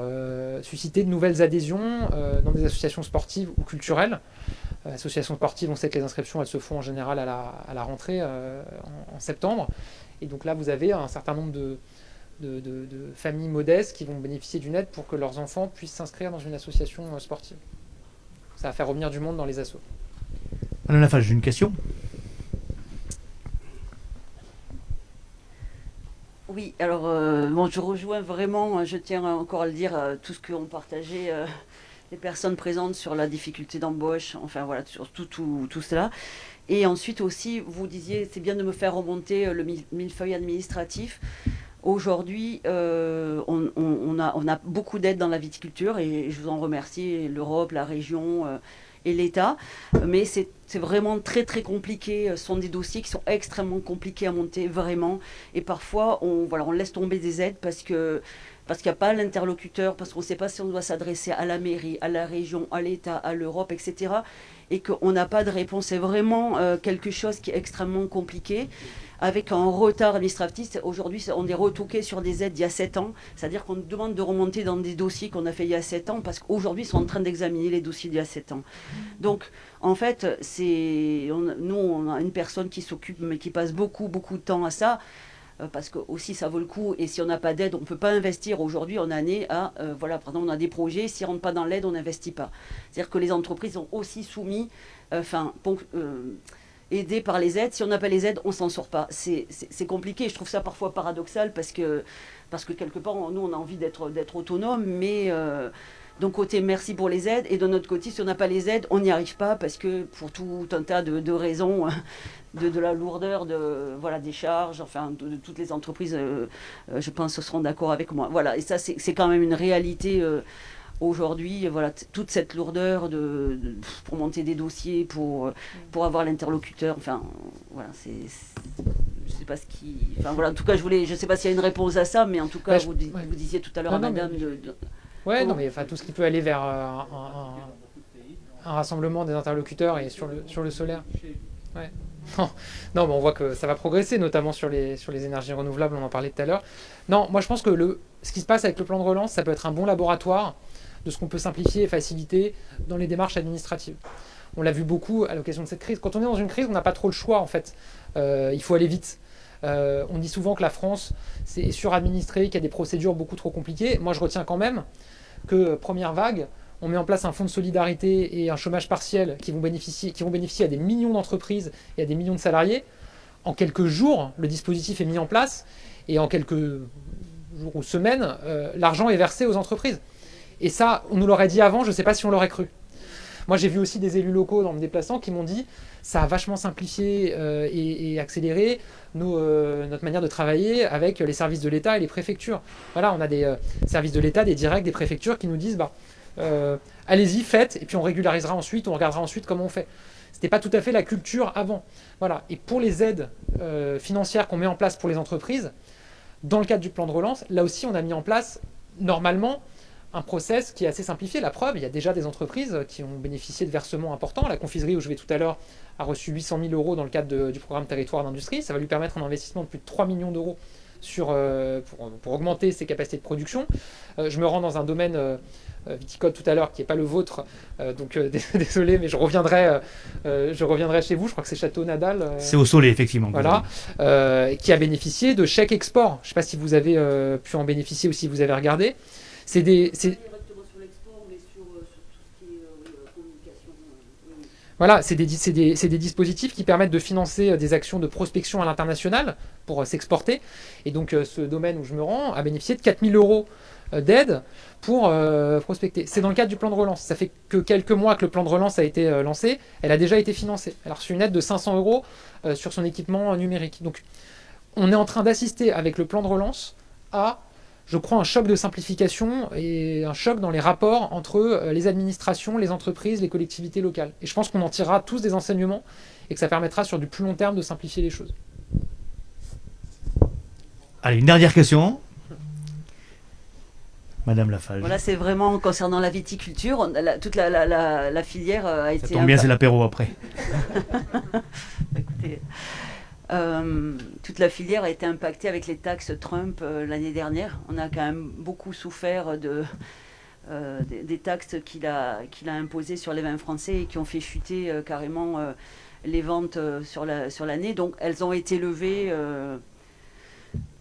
susciter de nouvelles adhésions dans des associations sportives ou culturelles. Associations sportives, on sait que les inscriptions elles se font en général à la rentrée en septembre. Et donc là vous avez un certain nombre de familles modestes qui vont bénéficier d'une aide pour que leurs enfants puissent s'inscrire dans une association sportive. Ça va faire revenir du monde dans les assos. Madame Lafache, j'ai une question. Oui, alors bon, je rejoins vraiment, je tiens encore à le dire, tout ce qu'ont partagé les personnes présentes sur la difficulté d'embauche, enfin voilà, sur tout cela. Et ensuite aussi, vous disiez, c'est bien de me faire remonter le millefeuille administratif. Aujourd'hui, on a beaucoup d'aides dans la viticulture et je vous en remercie, l'Europe, la région et l'État. Mais c'est vraiment très très compliqué. Ce sont des dossiers qui sont extrêmement compliqués à monter, vraiment. Et parfois, on laisse tomber des aides parce qu'il n'y a pas l'interlocuteur, parce qu'on ne sait pas si on doit s'adresser à la mairie, à la région, à l'État, à l'Europe, etc. Et qu'on n'a pas de réponse. C'est vraiment quelque chose qui est extrêmement compliqué, avec un retard administratif. Aujourd'hui, on est retoqué sur des aides d'il y a 7 ans. C'est-à-dire qu'on nous demande de remonter dans des dossiers qu'on a fait il y a 7 ans, parce qu'aujourd'hui, ils sont en train d'examiner les dossiers d'il y a 7 ans. Donc, en fait, nous, on a une personne qui s'occupe, mais qui passe beaucoup, beaucoup de temps à ça, parce que aussi ça vaut le coup, et si on n'a pas d'aide, on ne peut pas investir. Aujourd'hui, on en est à, voilà, par exemple, on a des projets, s'ils ne rentrent pas dans l'aide, on n'investit pas. C'est-à-dire que les entreprises sont aussi soumis, aidés par les aides. Si on n'a pas les aides, on ne s'en sort pas. C'est compliqué, je trouve ça parfois paradoxal, parce que quelque part, nous, on a envie d'être autonome, mais d'un côté, merci pour les aides, et de notre côté, si on n'a pas les aides, on n'y arrive pas, parce que pour tout un tas de raisons, de la lourdeur des charges, enfin, de toutes les entreprises, je pense, seront d'accord avec moi. Voilà, et ça, c'est quand même une réalité aujourd'hui, voilà, toute cette lourdeur pour monter des dossiers, pour avoir l'interlocuteur, enfin, voilà, je sais pas ce qui... Enfin, voilà, en tout cas, je sais pas s'il y a une réponse à ça, mais en tout cas, vous disiez tout à l'heure à madame... Ouais, non, mais enfin, tout ce qui peut aller vers un rassemblement des interlocuteurs et sur le solaire. Ouais. Non, mais on voit que ça va progresser, notamment sur les énergies renouvelables, on en parlait tout à l'heure. Non, moi je pense que ce qui se passe avec le plan de relance, ça peut être un bon laboratoire de ce qu'on peut simplifier et faciliter dans les démarches administratives. On l'a vu beaucoup à l'occasion de cette crise. Quand on est dans une crise, on n'a pas trop le choix en fait. Il faut aller vite. On dit souvent que la France c'est suradministré, qu'il y a des procédures beaucoup trop compliquées. Moi, je retiens quand même que première vague, on met en place un fonds de solidarité et un chômage partiel qui vont bénéficier à des millions d'entreprises et à des millions de salariés. En quelques jours, le dispositif est mis en place et en quelques jours ou semaines, l'argent est versé aux entreprises. Et ça, on nous l'aurait dit avant, je ne sais pas si on l'aurait cru. Moi, j'ai vu aussi des élus locaux en me déplaçant qui m'ont dit ça a vachement simplifié et accéléré notre manière de travailler avec les services de l'État et les préfectures. Voilà, on a des services de l'État, des directs, des préfectures qui nous disent allez-y, faites, et puis on régularisera ensuite, on regardera ensuite comment on fait. C'était pas tout à fait la culture avant. Voilà. Et pour les aides financières qu'on met en place pour les entreprises, dans le cadre du plan de relance, là aussi, on a mis en place normalement un process qui est assez simplifié. La preuve, il y a déjà des entreprises qui ont bénéficié de versements importants. La confiserie où je vais tout à l'heure a reçu 800 000 euros dans le cadre du programme Territoire d'industrie. Ça va lui permettre un investissement de plus de 3 millions d'euros pour augmenter ses capacités de production. Je me rends dans un domaine viticole tout à l'heure qui n'est pas le vôtre, donc désolé, mais je reviendrai chez vous. Je crois que c'est Château Nadal. C'est au Soleil, effectivement. Voilà, qui a bénéficié de chèques export. Je ne sais pas si vous avez pu en bénéficier ou si vous avez regardé. C'est directement sur l'export, mais sur tout ce qui est communication. Voilà, c'est des dispositifs qui permettent de financer des actions de prospection à l'international pour s'exporter. Et donc, ce domaine où je me rends a bénéficié de 4 000 euros d'aide pour prospecter. C'est dans le cadre du plan de relance. Ça fait que quelques mois que le plan de relance a été lancé. Elle a déjà été financée. Elle a reçu une aide de 500 euros sur son équipement numérique. Donc, on est en train d'assister avec le plan de relance à, je crois, un choc de simplification et un choc dans les rapports entre les administrations, les entreprises, les collectivités locales. Et je pense qu'on en tirera tous des enseignements et que ça permettra sur du plus long terme de simplifier les choses. Allez, une dernière question. Madame Lafage. Voilà, c'est vraiment concernant la viticulture. Toute la filière a été... Ça tombe bien, c'est l'apéro après. Écoutez, toute la filière a été impactée avec les taxes Trump l'année dernière. On a quand même beaucoup souffert des taxes qu'il a imposées sur les vins français et qui ont fait chuter carrément les ventes sur l'année. Donc elles ont été levées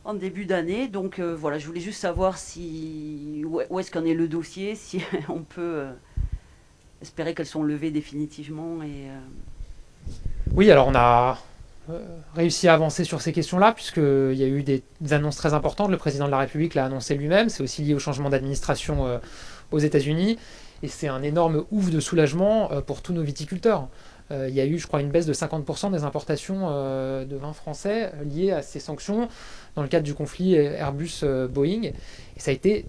en début d'année. Donc voilà, je voulais juste savoir où est-ce qu'en est le dossier, si on peut espérer qu'elles sont levées définitivement. Oui, alors on a réussi à avancer sur ces questions-là, puisqu'il y a eu des annonces très importantes. Le président de la République l'a annoncé lui-même. C'est aussi lié au changement d'administration aux États-Unis. Et c'est un énorme ouf de soulagement pour tous nos viticulteurs. Il y a eu, je crois, une baisse de 50% des importations de vins français liées à ces sanctions dans le cadre du conflit Airbus-Boeing. Et ça a été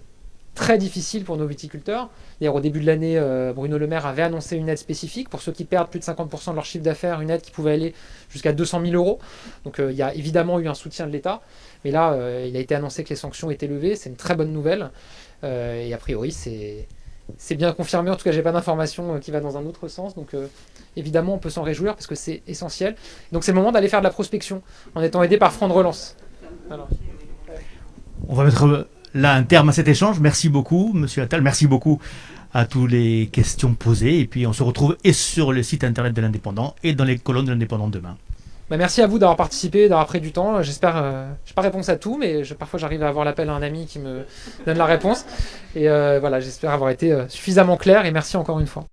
très difficile pour nos viticulteurs. D'ailleurs, au début de l'année, Bruno Le Maire avait annoncé une aide spécifique pour ceux qui perdent plus de 50% de leur chiffre d'affaires, une aide qui pouvait aller jusqu'à 200 000 euros. Donc il y a évidemment eu un soutien de l'État. Mais là, il a été annoncé que les sanctions étaient levées. C'est une très bonne nouvelle. Et a priori, c'est bien confirmé. En tout cas, j'ai pas d'information qui va dans un autre sens. Donc évidemment, on peut s'en réjouir parce que c'est essentiel. Donc c'est le moment d'aller faire de la prospection en étant aidé par Fonds de relance. Alors. On va mettre là un terme à cet échange. Merci beaucoup, Monsieur Attal. Merci beaucoup à toutes les questions posées. Et puis on se retrouve et sur le site internet de l'Indépendant et dans les colonnes de l'Indépendant demain. Merci à vous d'avoir participé, d'avoir pris du temps. J'espère, je n'ai pas réponse à tout, mais parfois j'arrive à avoir l'appel à un ami qui me donne la réponse. Et voilà, j'espère avoir été suffisamment clair et merci encore une fois.